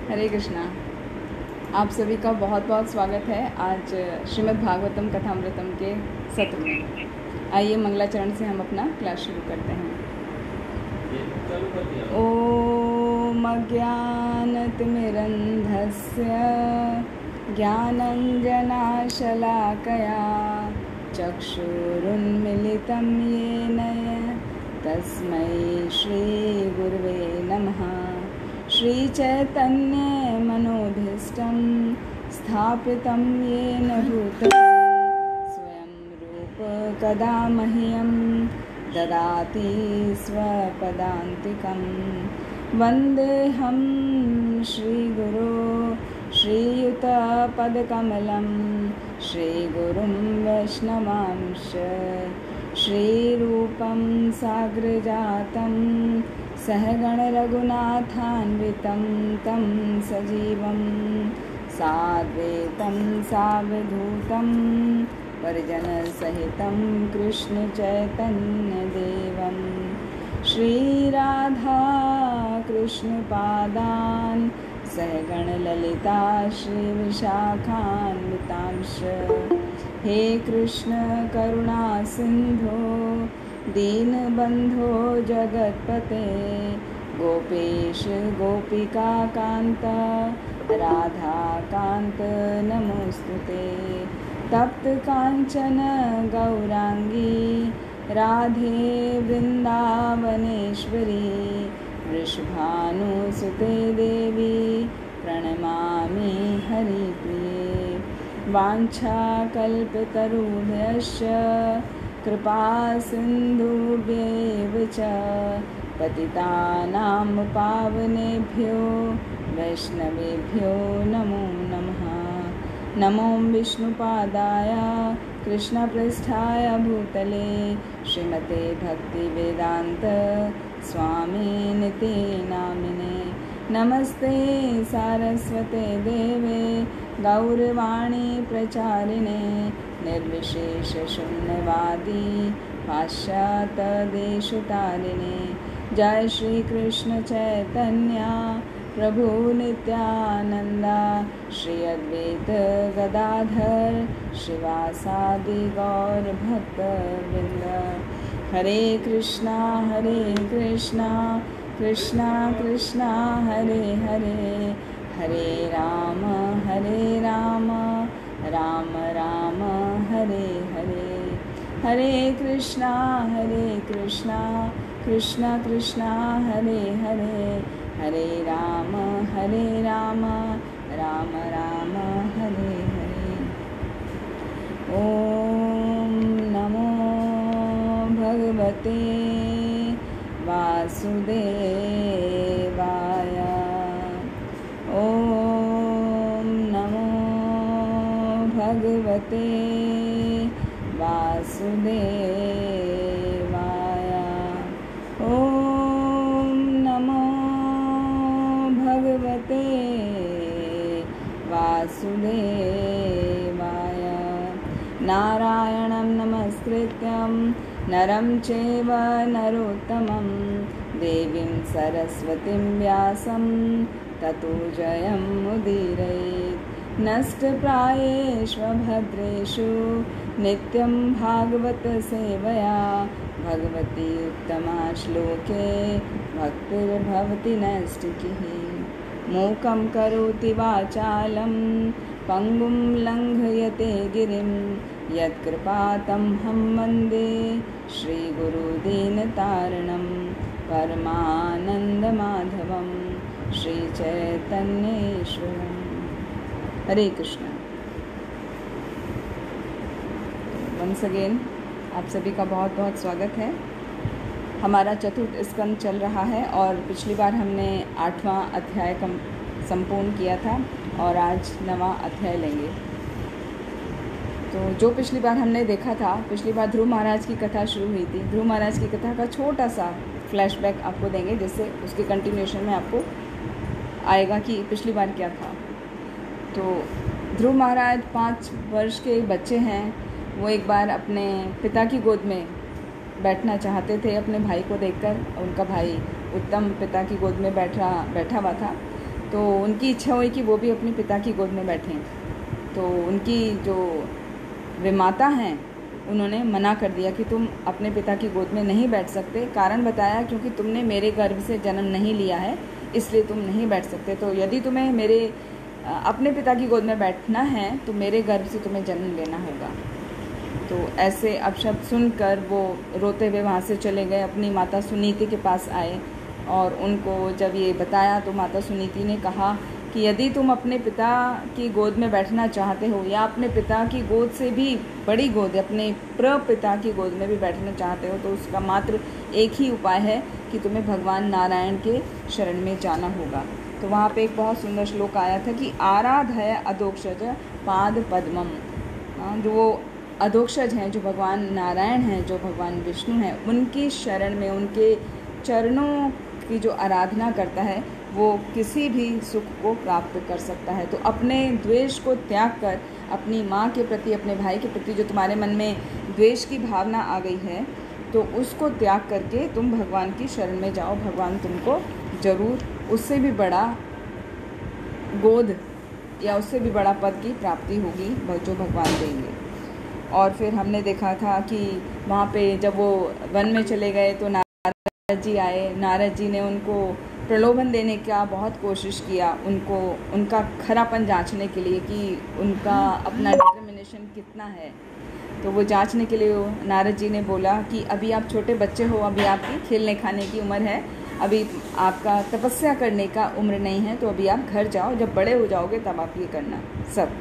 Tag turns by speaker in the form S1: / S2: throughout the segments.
S1: हरे कृष्णा। आप सभी का बहुत बहुत स्वागत है आज श्रीमद् भागवतम कथामृतम के सत्र में। आइए मंगलाचरण से हम अपना क्लास शुरू करते हैं। ओम अज्ञानतिमिरन्धस्य ज्ञानञ्जनाशलाकया चक्षुरुन्मिलितं येन तस्मै श्रीगुरुवे नमः। श्रीचैतन्यमनोभीष्टं स्थापितं येन भूतले स्वयं रूप कदा मह्यं ददाति स्वपदान्तिकं। वन्देऽहं श्रीगुरो श्रीयुतपदकमलं श्रीगुरुं वैष्णवांश श्रीरूपं साग्रजातं सहगणरघुनाथान्वितं तं सजीवं साद्वैतं सावधूतं परिजनसहितं कृष्णचैतन्यदेवं श्रीराधा कृष्णपादान् सहगणललिता श्रीविशाखान्वितांश। हे कृष्ण करुणा सिंधो दीनबंधो जगत्पते गोपेश गोपिका कांत राधा कांत नमोस्तुते। तप्त कांचन गौरांगी राधे वृंदावनेश्वरी वृषभानुसुते देवी प्रणमामि हरिप्रिये। वाञ्छाकल्पतरुभ्यश्च कृपा सिन्धुभ्येव च पतितानां पावनेभ्यो वैष्णवेभ्यो नमो नमः। नमो विष्णुपादाय कृष्णपृष्ठाय भूतले श्रीमते भक्तिवेदान्त स्वामिनिति नामिने। नमस्ते सारस्वते देवे गौरवाणी प्रचारिणे निर्विशेषशून्यवादी पाश्चात्यदेशतारिणे। जय श्री कृष्ण चैतन्य प्रभु नित्यानंदा श्री अद्वैत गदाधर श्रीवासादि गौर भक्त वृंद। हरे कृष्णा कृष्णा कृष्णा हरे हरे हरे राम राम राम हरे हरे। हरे कृष्णा कृष्णा कृष्णा हरे हरे हरे राम राम राम हरे हरे। ओम नमो भगवते वासुदेवाय। ओम नमो भगवते वासुदेवाय। ओम नमो भगवते वासुदेवाय। नारायणं नमस्कृत्यं नरं चैव नरोत्तमं देवीं सरस्वतीं व्यासं ततो जयमुदीरयेत्। नष्टप्रायेष्वभद्रेषु नित्यं भागवत सेवया भगवती उत्तमा श्लोके भक्तिर्भवति नैष्टिकीः। मूकं करोति वाचालं पंगुं लङ्घयते गिरिं यत्कृपातमहं वन्दे श्रीगुरुदीनतारिणं परमानन्दमाधवं श्रीचैतन्येश्वरम्। हरे कृष्णा। वंस अगेन आप सभी का बहुत बहुत स्वागत है। हमारा चतुर्थ स्कंद चल रहा है और पिछली बार हमने 8वां अध्याय संपूर्ण किया था और आज 9वां अध्याय लेंगे। तो जो पिछली बार हमने देखा था, पिछली बार ध्रुव महाराज की कथा शुरू हुई थी। ध्रुव महाराज की कथा का छोटा सा फ्लैशबैक आपको देंगे जिससे उसके कंटिन्यूएशन में आपको आएगा कि पिछली बार क्या था। तो ध्रुव महाराज 5 वर्ष के बच्चे हैं। वो एक बार अपने पिता की गोद में बैठना चाहते थे अपने भाई को देखकर। उनका भाई उत्तम पिता की गोद में बैठा हुआ था। तो उनकी इच्छा हुई कि वो भी अपने पिता की गोद में बैठें। तो उनकी जो वे माता हैं उन्होंने मना कर दिया कि तुम अपने पिता की गोद में नहीं बैठ सकते। कारण बताया, क्योंकि तुमने मेरे गर्भ से जन्म नहीं लिया है इसलिए तुम नहीं बैठ सकते। तो यदि तुम्हें मेरे अपने पिता की गोद में बैठना है तो मेरे गर्भ से तुम्हें जन्म लेना होगा। तो ऐसे अपशब्द सुनकर वो रोते हुए वहाँ से चले गए, अपनी माता सुनीति के पास आए और उनको जब ये बताया तो माता सुनीति ने कहा कि यदि तुम अपने पिता की गोद में बैठना चाहते हो या अपने पिता की गोद से भी बड़ी गोद, अपने प्रपिता की गोद में भी बैठना चाहते हो, तो उसका मात्र एक ही उपाय है कि तुम्हें भगवान नारायण के शरण में जाना होगा। तो वहाँ पे एक बहुत सुंदर श्लोक आया था कि आराधय अधोक्षज पाद पद्मम। जो वो अधोक्षज हैं, जो भगवान नारायण हैं, जो भगवान विष्णु हैं, उनकी शरण में, उनके चरणों की जो आराधना करता है वो किसी भी सुख को प्राप्त कर सकता है। तो अपने द्वेष को त्याग कर, अपनी माँ के प्रति, अपने भाई के प्रति जो तुम्हारे मन में द्वेष की भावना आ गई है, तो उसको त्याग करके तुम भगवान की शरण में जाओ। भगवान तुमको ज़रूर उससे भी बड़ा गोद या उससे भी बड़ा पद की प्राप्ति होगी जो भगवान देंगे। और फिर हमने देखा था कि वहाँ पे जब वो वन में चले गए तो नारद जी आए। नारद जी ने उनको प्रलोभन देने का बहुत कोशिश किया, उनको उनका खरापन जांचने के लिए कि उनका अपना डिटर्मिनेशन कितना है। तो वो जांचने के लिए नारद जी ने बोला कि अभी आप छोटे बच्चे हो, अभी आपकी खेलने खाने की उम्र है, अभी आपका तपस्या करने का उम्र नहीं है, तो अभी आप घर जाओ, जब बड़े हो जाओगे तब आप ये करना सब।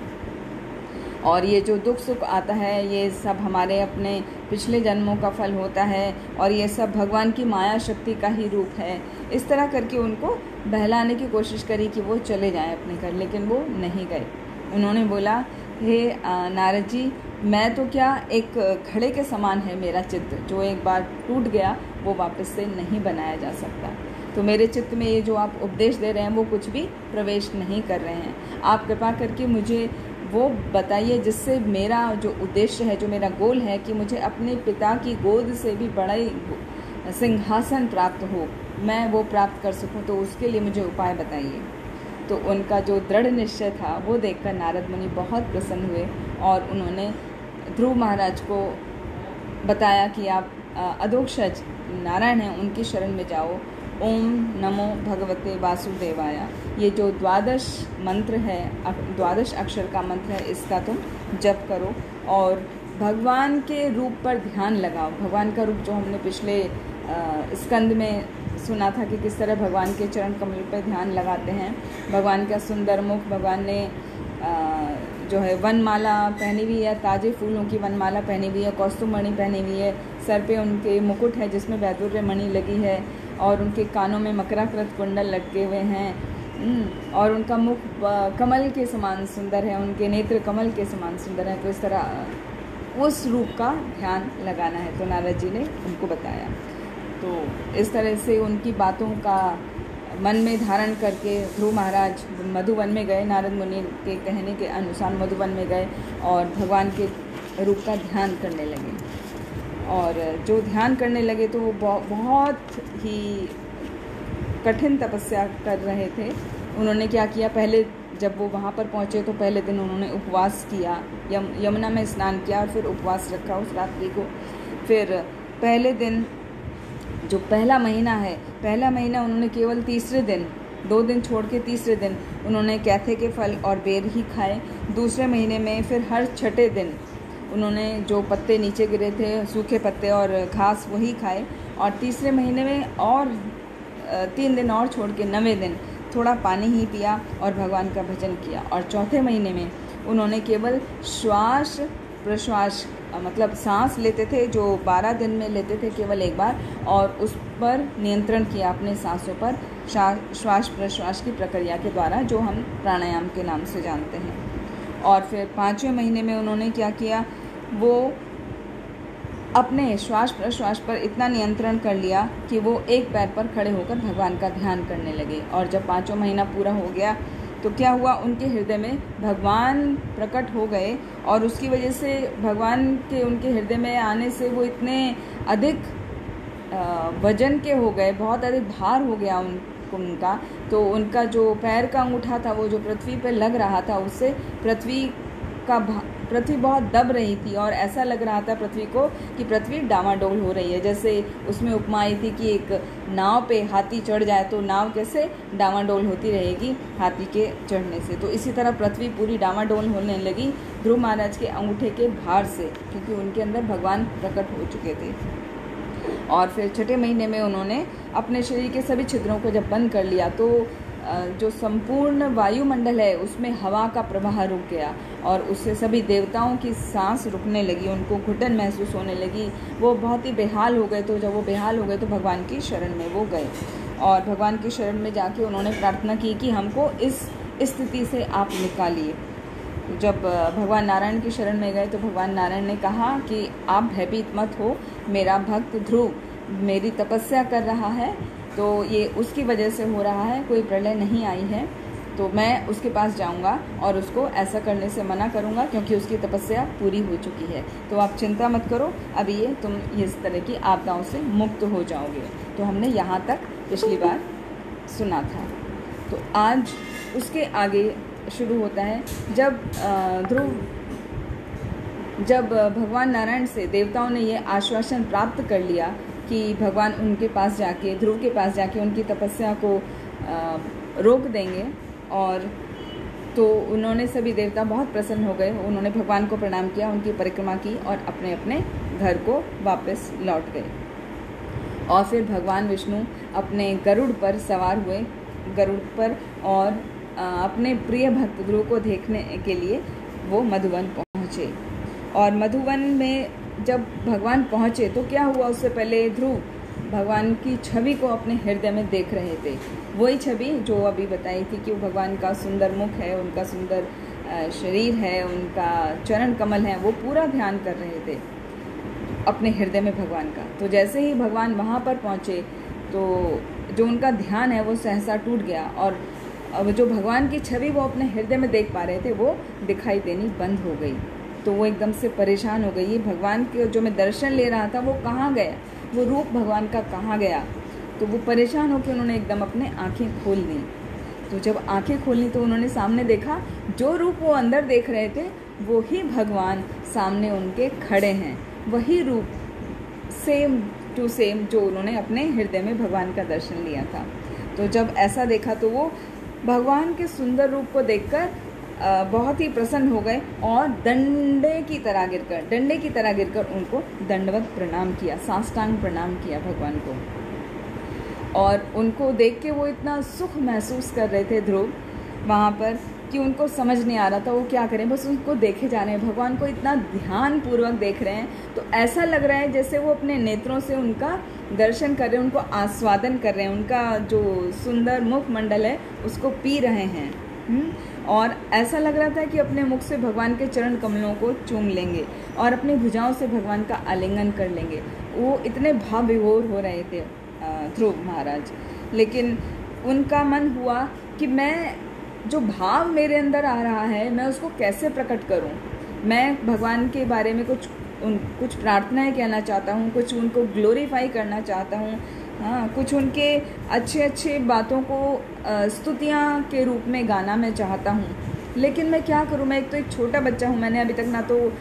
S1: और ये जो दुख सुख आता है ये सब हमारे अपने पिछले जन्मों का फल होता है और ये सब भगवान की माया शक्ति का ही रूप है। इस तरह करके उनको बहलाने की कोशिश करी कि वो चले जाएं अपने घर, लेकिन वो नहीं गए। उन्होंने बोला, हे नारद जी, मैं तो क्या, एक घड़े के समान है मेरा चित्त, जो एक बार टूट गया वो वापस से नहीं बनाया जा सकता। तो मेरे चित्त में ये जो आप उपदेश दे रहे हैं वो कुछ भी प्रवेश नहीं कर रहे हैं। आप कृपा करके मुझे वो बताइए जिससे मेरा जो उद्देश्य है, जो मेरा गोल है कि मुझे अपने पिता की गोद से भी बड़ा सिंहासन प्राप्त हो, मैं वो प्राप्त कर सकूं, तो उसके लिए मुझे उपाय बताइए। तो उनका जो दृढ़ निश्चय था वो देखकर नारद मुनि बहुत प्रसन्न हुए और उन्होंने ध्रुव महाराज को बताया कि आप अधोक्षज नारायण हैं, उनकी शरण में जाओ। ओम नमो भगवते वासुदेवाय, ये जो 12 मंत्र है, 12 अक्षर का मंत्र है, इसका तुम जप करो और भगवान के रूप पर ध्यान लगाओ। भगवान का रूप जो हमने पिछले स्कंद में सुना था कि किस तरह भगवान के चरण कमल पर ध्यान लगाते हैं। भगवान का सुंदर मुख, भगवान ने जो है वनमाला पहनी हुई है, ताजे फूलों की वनमाला पहनी हुई है, कौस्तुभ मणि पहनी हुई है, सर पे उनके मुकुट है जिसमें वैदुर्य मणि लगी है और उनके कानों में मकराकृत कुंडल लटके हुए हैं और उनका मुख कमल के समान सुंदर है, उनके नेत्र कमल के समान सुंदर है। तो इस तरह उस रूप का ध्यान लगाना है। तो नारद जी ने उनको बताया। तो इस तरह से उनकी बातों का मन में धारण करके ध्रुव महाराज मधुवन में गए। नारद मुनि के कहने के अनुसार मधुवन में गए और भगवान के रूप का ध्यान करने लगे। और जो ध्यान करने लगे तो वो बहुत ही कठिन तपस्या कर रहे थे। उन्होंने क्या किया, पहले जब वो वहाँ पर पहुँचे तो पहले दिन उन्होंने उपवास किया, यमुना में स्नान किया और फिर उपवास रखा उस रात्रि को। फिर पहले दिन, जो पहला महीना है, पहला महीना उन्होंने केवल तीसरे दिन, 2 दिन छोड़ के तीसरे दिन उन्होंने कैथे के फल और बेर ही खाए। दूसरे महीने में फिर हर छठे दिन उन्होंने जो पत्ते नीचे गिरे थे, सूखे पत्ते और घास, वही खाए। और तीसरे महीने में और 3 दिन और छोड़ के 9वें दिन थोड़ा पानी ही पिया और भगवान का भजन किया। और चौथे महीने में उन्होंने केवल श्वास प्रश्वास, मतलब सांस लेते थे जो 12 दिन में लेते थे केवल एक बार, और उस पर नियंत्रण किया अपने सांसों पर, श्वास प्रश्वास की प्रक्रिया के द्वारा, जो हम प्राणायाम के नाम से जानते हैं। और फिर 5वें महीने में उन्होंने क्या किया, वो अपने श्वास प्रश्वास पर इतना नियंत्रण कर लिया कि वो एक पैर पर खड़े होकर भगवान का ध्यान करने लगे। और जब 5वां महीना पूरा हो गया तो क्या हुआ, उनके हृदय में भगवान प्रकट हो गए और उसकी वजह से भगवान के उनके हृदय में आने से वो इतने अधिक वजन के हो गए, बहुत अधिक भार हो गया उनका, तो उनका जो पैर का अंगूठा था वो जो पृथ्वी पर लग रहा था उससे पृथ्वी बहुत दब रही थी और ऐसा लग रहा था पृथ्वी को कि पृथ्वी डामाडोल हो रही है। जैसे उसमें उपमा आई थी कि एक नाव पे हाथी चढ़ जाए तो नाव कैसे डामाडोल होती रहेगी हाथी के चढ़ने से, तो इसी तरह पृथ्वी पूरी डामाडोल होने लगी ध्रुव महाराज के अंगूठे के भार से, क्योंकि उनके अंदर भगवान प्रकट हो चुके थे। और फिर छठे महीने में उन्होंने अपने शरीर के सभी छिद्रों को जब बंद कर लिया तो जो संपूर्ण वायुमंडल है उसमें हवा का प्रवाह रुक गया और उससे सभी देवताओं की सांस रुकने लगी, उनको घुटन महसूस होने लगी, वो बहुत ही बेहाल हो गए। तो जब वो बेहाल हो गए तो भगवान की शरण में वो गए और भगवान की शरण में जाके उन्होंने प्रार्थना की कि हमको इस स्थिति से आप निकालिए। जब भगवान नारायण की शरण में गए तो भगवान नारायण ने कहा कि आप भयभीत मत हो, मेरा भक्त ध्रुव मेरी तपस्या कर रहा है, तो ये उसकी वजह से हो रहा है, कोई प्रलय नहीं आई है, तो मैं उसके पास जाऊंगा और उसको ऐसा करने से मना करूंगा क्योंकि उसकी तपस्या पूरी हो चुकी है। तो आप चिंता मत करो, अभी ये तुम इस तरह की आपदाओं से मुक्त हो जाओगे। तो हमने यहाँ तक पिछली बार सुना था। तो आज उसके आगे शुरू होता है जब भगवान नारायण से देवताओं ने ये आश्वासन प्राप्त कर लिया कि भगवान उनके पास जाके ध्रुव के पास जाके उनकी तपस्या को रोक देंगे, और तो उन्होंने सभी देवता बहुत प्रसन्न हो गए। उन्होंने भगवान को प्रणाम किया, उनकी परिक्रमा की और अपने अपने घर को वापस लौट गए। और फिर भगवान विष्णु अपने गरुड़ पर सवार हुए, गरुड़ पर, और अपने प्रिय भक्त ध्रुव को देखने के लिए वो मधुवन पहुँचे। और मधुवन में जब भगवान पहुँचे तो क्या हुआ, उससे पहले ध्रुव भगवान की छवि को अपने हृदय में देख रहे थे। वही छवि जो अभी बताई थी कि वो भगवान का सुंदर मुख है, उनका सुंदर शरीर है, उनका चरण कमल है, वो पूरा ध्यान कर रहे थे अपने हृदय में भगवान का। तो जैसे ही भगवान वहाँ पर पहुँचे तो जो उनका ध्यान है वो सहसा टूट गया और अब जो भगवान की छवि वो अपने हृदय में देख पा रहे थे वो दिखाई देनी बंद हो गई। तो वो एकदम से परेशान हो गई, भगवान के जो मैं दर्शन ले रहा था वो कहाँ गया, वो रूप भगवान का कहाँ गया। तो वो परेशान होकर उन्होंने एकदम अपने आंखें खोल दी। तो जब आंखें खोली तो उन्होंने सामने देखा, जो रूप वो अंदर देख रहे थे वो ही भगवान सामने उनके खड़े हैं, वही रूप सेम टू सेम जो उन्होंने अपने हृदय में भगवान का दर्शन लिया था। तो जब ऐसा देखा तो वो भगवान के सुंदर रूप को देखकर बहुत ही प्रसन्न हो गए और डंडे की तरह गिरकर उनको दंडवत प्रणाम किया, साष्टांग प्रणाम किया भगवान को। और उनको देख के वो इतना सुख महसूस कर रहे थे ध्रुव वहाँ पर कि उनको समझ नहीं आ रहा था वो क्या करें, बस उनको देखे जा रहे हैं, भगवान को इतना ध्यान पूर्वक देख रहे हैं। तो ऐसा लग रहा है जैसे वो अपने नेत्रों से उनका दर्शन कर रहे हैं, उनको आस्वादन कर रहे हैं, उनका जो सुंदर मुख मंडल है उसको पी रहे हैं। और ऐसा लग रहा था कि अपने मुख से भगवान के चरण कमलों को चूम लेंगे और अपनी भुजाओं से भगवान का आलिंगन कर लेंगे। वो इतने भाव विभोर हो रहे थे ध्रुव महाराज। लेकिन उनका मन हुआ कि मैं जो भाव मेरे अंदर आ रहा है मैं उसको कैसे प्रकट करूं। मैं भगवान के बारे में कुछ प्रार्थनाएं कहना चाहता हूं, कुछ उनको ग्लोरीफाई करना चाहता हूं, हाँ, कुछ उनके अच्छे बातों को स्तुतियाँ के रूप में गाना मैं चाहता हूँ। लेकिन मैं क्या करूँ, मैं एक छोटा बच्चा हूँ, मैंने अभी तक ना तो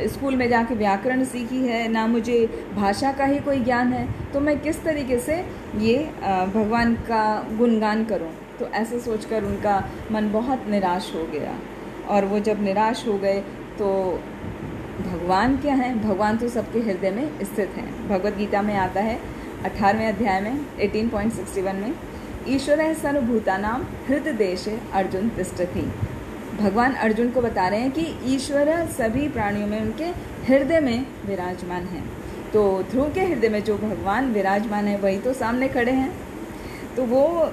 S1: स्कूल में जाके व्याकरण सीखी है, ना मुझे भाषा का ही कोई ज्ञान है, तो मैं किस तरीके से ये भगवान का गुणगान करूँ। तो ऐसे सोचकर उनका मन बहुत निराश हो गया। और वो जब निराश हो गए तो भगवान क्या है, भगवान तो सबके हृदय में स्थित हैं। भगवद गीता में आता है 18वें अध्याय में 18.61 में, ईश्वर सर्वभूतानां हृदय देशे अर्जुन तिष्ठति। भगवान अर्जुन को बता रहे हैं कि ईश्वर सभी प्राणियों में उनके हृदय में विराजमान हैं। तो ध्रुव के हृदय में जो भगवान विराजमान है वही तो सामने खड़े हैं। तो वो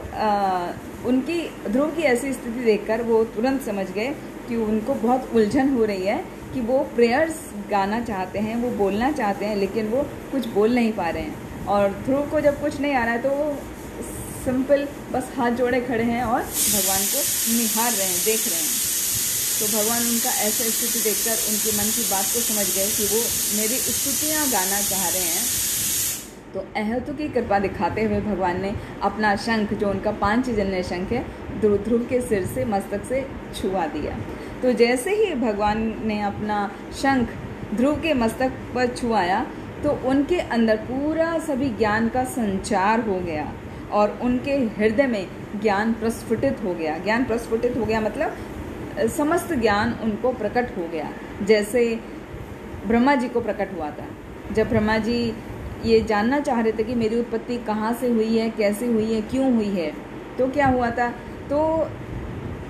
S1: उनकी ध्रुव की ऐसी स्थिति देखकर वो तुरंत समझ गए कि उनको बहुत उलझन हो रही है कि वो प्रेयर्स गाना चाहते हैं, वो बोलना चाहते हैं, लेकिन वो कुछ बोल नहीं पा रहे हैं। और ध्रुव को जब कुछ नहीं आ रहा है तो वो सिंपल बस हाथ जोड़े खड़े हैं और भगवान को निहार रहे हैं, देख रहे हैं। तो भगवान उनका ऐसा स्थिति देखकर उनके मन की बात को समझ गए कि वो मेरी स्तुतियाँ गाना चाह रहे हैं। तो अहेतु की कृपा दिखाते हुए भगवान ने अपना शंख, जो उनका पांचजन्य शंख है, ध्रुव के सिर से, मस्तक से छुआ दिया। तो जैसे ही भगवान ने अपना शंख ध्रुव के मस्तक पर छुआया तो उनके अंदर पूरा सभी ज्ञान का संचार हो गया और उनके हृदय में ज्ञान प्रस्फुटित हो गया। ज्ञान प्रस्फुटित हो गया मतलब समस्त ज्ञान उनको प्रकट हो गया, जैसे ब्रह्मा जी को प्रकट हुआ था। जब ब्रह्मा जी ये जानना चाह रहे थे कि मेरी उत्पत्ति कहाँ से हुई है, कैसे हुई है, क्यों हुई है, तो क्या हुआ था, तो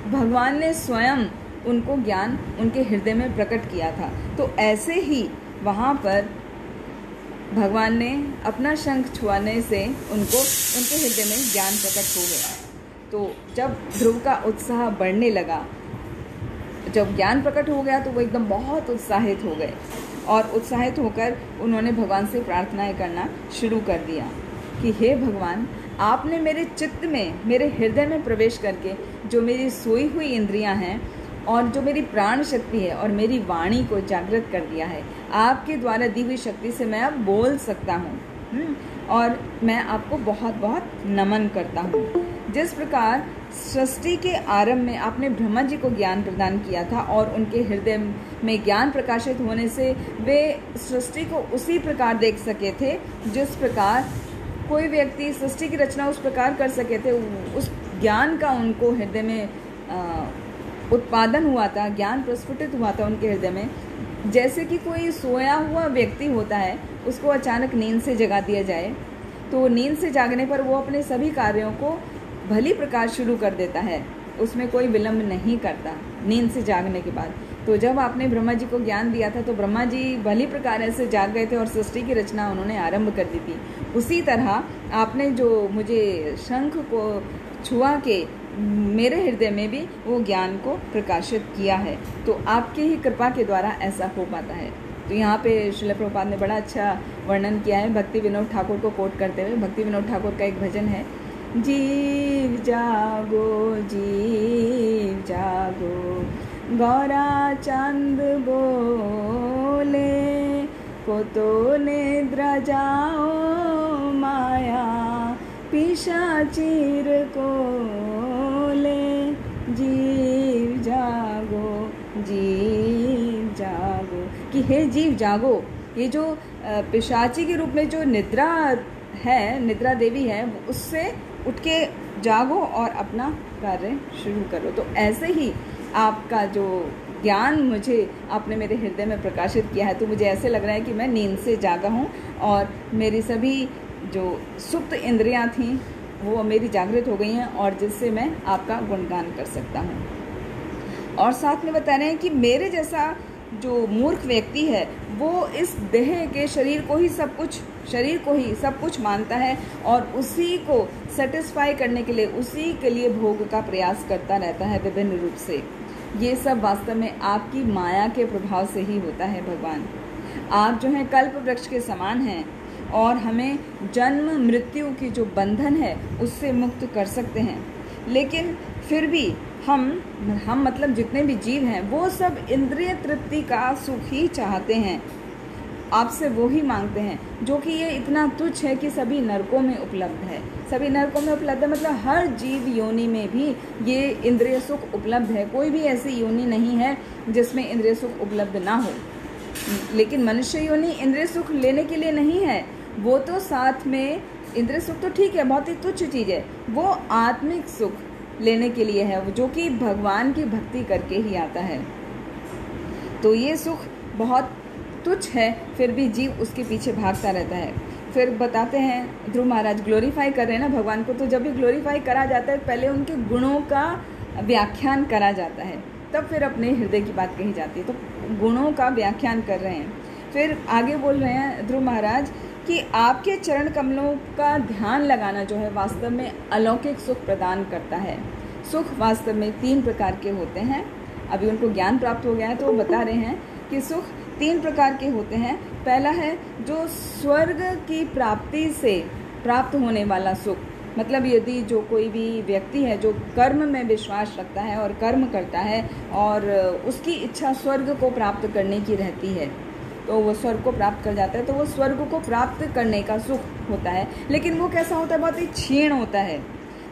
S1: भगवान ने स्वयं उनको ज्ञान उनके हृदय में प्रकट किया था। तो ऐसे ही वहाँ पर भगवान ने अपना शंख छुआने से उनको उनके हृदय में ज्ञान प्रकट हो गया। तो जब ध्रुव का उत्साह बढ़ने लगा, जब ज्ञान प्रकट हो गया तो वो एकदम बहुत उत्साहित हो गए और उत्साहित होकर उन्होंने भगवान से प्रार्थनाएं करना शुरू कर दिया कि हे भगवान, आपने मेरे चित्त में, मेरे हृदय में प्रवेश करके जो मेरी सोई हुई इंद्रियां हैं और जो मेरी प्राण शक्ति है और मेरी वाणी को जागृत कर दिया है। आपके द्वारा दी हुई शक्ति से मैं अब बोल सकता हूँ और मैं आपको बहुत बहुत नमन करता हूँ। जिस प्रकार सृष्टि के आरंभ में आपने ब्रह्मा जी को ज्ञान प्रदान किया था और उनके हृदय में ज्ञान प्रकाशित होने से वे सृष्टि को उसी प्रकार देख सके थे जिस प्रकार कोई व्यक्ति सृष्टि की रचना उस प्रकार कर सके थे, उस ज्ञान का उनको हृदय में उत्पादन हुआ था, ज्ञान प्रस्फुटित हुआ था उनके हृदय में। जैसे कि कोई सोया हुआ व्यक्ति होता है, उसको अचानक नींद से जगा दिया जाए तो नींद से जागने पर वो अपने सभी कार्यों को भली प्रकार शुरू कर देता है, उसमें कोई विलंब नहीं करता नींद से जागने के बाद। तो जब आपने ब्रह्मा जी को ज्ञान दिया था तो ब्रह्मा जी भली प्रकार ऐसे जाग गए थे और सृष्टि की रचना उन्होंने आरंभ कर दी थी। उसी तरह आपने जो मुझे शंख को छुआ के मेरे हृदय में भी वो ज्ञान को प्रकाशित किया है, तो आपके ही कृपा के द्वारा ऐसा हो पाता है। तो यहाँ पे श्रील प्रभुपाद ने बड़ा अच्छा वर्णन किया है भक्ति विनोद ठाकुर को कोट करते हुए। भक्ति विनोद ठाकुर का एक भजन है, जीव जागो जीव जागो, गौरा चांद बोले, को तो निद्रा जाओ माया, पिशाचीर को ले, जीव जागो जीव जागो। कि हे जीव जागो, ये जो पिशाची के रूप में जो निद्रा है, निद्रा देवी है, उससे उठ के जागो और अपना कार्य शुरू करो। तो ऐसे ही आपका जो ज्ञान मुझे आपने मेरे हृदय में प्रकाशित किया है, तो मुझे ऐसे लग रहा है कि मैं नींद से जागा हूँ और मेरी सभी जो सुप्त इंद्रियां थीं वो मेरी जागृत हो गई हैं और जिससे मैं आपका गुणगान कर सकता हूँ। और साथ में बता रहे हैं कि मेरे जैसा जो मूर्ख व्यक्ति है वो इस देह के शरीर को ही सब कुछ मानता है और उसी को सेटिस्फाई करने के लिए, उसी के लिए भोग का प्रयास करता रहता है विभिन्न रूप से। ये सब वास्तव में आपकी माया के प्रभाव से ही होता है। भगवान आप जो हैं कल्प वृक्ष के समान हैं और हमें जन्म मृत्यु की जो बंधन है उससे मुक्त कर सकते हैं, लेकिन फिर भी हम मतलब जितने भी जीव हैं वो सब इंद्रिय तृप्ति का सुख ही चाहते हैं, आपसे वो ही मांगते हैं, जो कि ये इतना तुच्छ है कि सभी नरकों में उपलब्ध है। सभी नरकों में उपलब्ध है मतलब हर जीव योनि में भी ये इंद्रिय सुख उपलब्ध है। कोई भी ऐसी योनि नहीं है जिसमें इंद्रिय सुख उपलब्ध ना हो। लेकिन मनुष्य योनि इंद्रिय सुख लेने के लिए नहीं है, वो तो साथ में इंद्रिय सुख तो ठीक है, बहुत ही तुच्छ चीज़ है, वो आत्मिक सुख लेने के लिए है, जो कि भगवान की भक्ति करके ही आता है। तो ये सुख बहुत तुच्छ है, फिर भी जीव उसके पीछे भागता रहता है। फिर बताते हैं ध्रुव महाराज ग्लोरीफाई कर रहे हैं ना भगवान को, तो जब भी ग्लोरीफाई करा जाता है पहले उनके गुणों का व्याख्यान करा जाता है, तब फिर अपने हृदय की बात कही जाती है। तो गुणों का व्याख्यान कर रहे हैं। फिर आगे बोल रहे हैं ध्रुव महाराज कि आपके चरण कमलों का ध्यान लगाना जो है वास्तव में अलौकिक सुख प्रदान करता है। सुख वास्तव में 3 प्रकार के होते हैं। अभी उनको ज्ञान प्राप्त हो गया है तो वो बता रहे हैं कि सुख 3 प्रकार के होते हैं। पहला है जो स्वर्ग की प्राप्ति से प्राप्त होने वाला सुख, मतलब यदि जो कोई भी व्यक्ति है जो कर्म में विश्वास रखता है और कर्म करता है और उसकी इच्छा स्वर्ग को प्राप्त करने की रहती है, तो वो स्वर्ग को प्राप्त कर जाता है। तो वो स्वर्ग को प्राप्त करने का सुख होता है, लेकिन वो कैसा होता है, बहुत ही क्षीण होता है।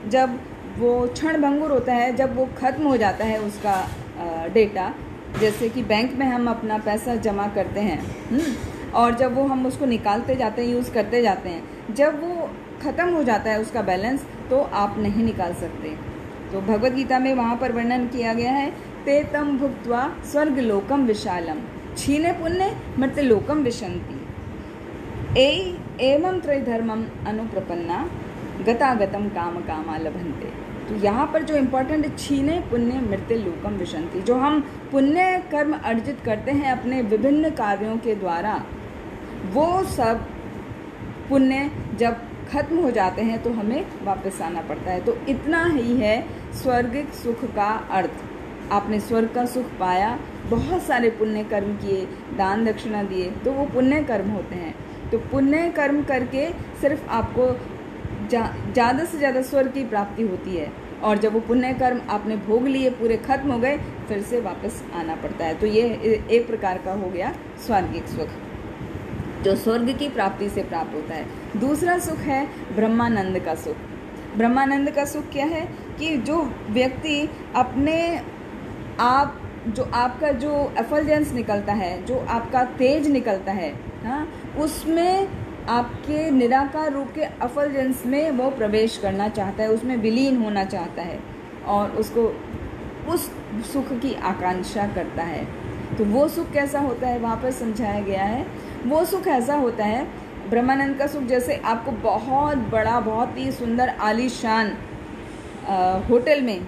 S1: जब वो क्षण भंगुर होता है, जब वो ख़त्म हो जाता है उसका डेटा, जैसे कि बैंक में हम अपना पैसा जमा करते हैं और जब वो हम उसको निकालते जाते हैं, यूज़ करते जाते हैं, जब वो ख़त्म हो जाता है उसका बैलेंस, तो आप नहीं निकाल सकते। तो भगवद गीता में वहाँ पर वर्णन किया गया है, ते तम भुक्त्वा स्वर्ग लोकम विशालम क्षीणे पुण्य मृत्य लोकम विशंति एवं त्रयधर्मम अनुप्रपन्ना गतागतम काम कामा लभन्ते। तो यहाँ पर जो इम्पोर्टेंट क्षीणे पुण्य मृत्य लोकम विशंति, जो हम पुण्य कर्म अर्जित करते हैं अपने विभिन्न कार्यों के द्वारा, वो सब पुण्य जब खत्म हो जाते हैं तो हमें वापस आना पड़ता है। तो इतना ही है स्वर्गिक सुख का अर्थ। आपने स्वर्ग का सुख पाया, बहुत सारे पुण्य कर्म किए, दान दक्षिणा दिए, तो वो पुण्य कर्म होते हैं। तो पुण्य कर्म करके सिर्फ आपको ज़्यादा से ज़्यादा स्वर्ग की प्राप्ति होती है, और जब वो पुण्य कर्म आपने भोग लिए, पूरे खत्म हो गए, फिर से वापस आना पड़ता है। तो ये एक प्रकार का हो गया स्वर्गिक सुख, जो स्वर्ग की प्राप्ति से प्राप्त होता है। दूसरा सुख है ब्रह्मानंद का सुख। ब्रह्मानंद का सुख क्या है कि जो व्यक्ति अपने आप, जो आपका जो एफल्जेंस निकलता है, जो आपका तेज निकलता है, हाँ, उसमें आपके निराकार रूप के एफल्जेंस में वो प्रवेश करना चाहता है, उसमें विलीन होना चाहता है और उसको उस सुख की आकांक्षा करता है। तो वो सुख कैसा होता है, वहाँ पर समझाया गया है। वो सुख ऐसा होता है, ब्रह्मानंद का सुख, जैसे आपको बहुत बड़ा, बहुत ही सुंदर आलीशान होटल में,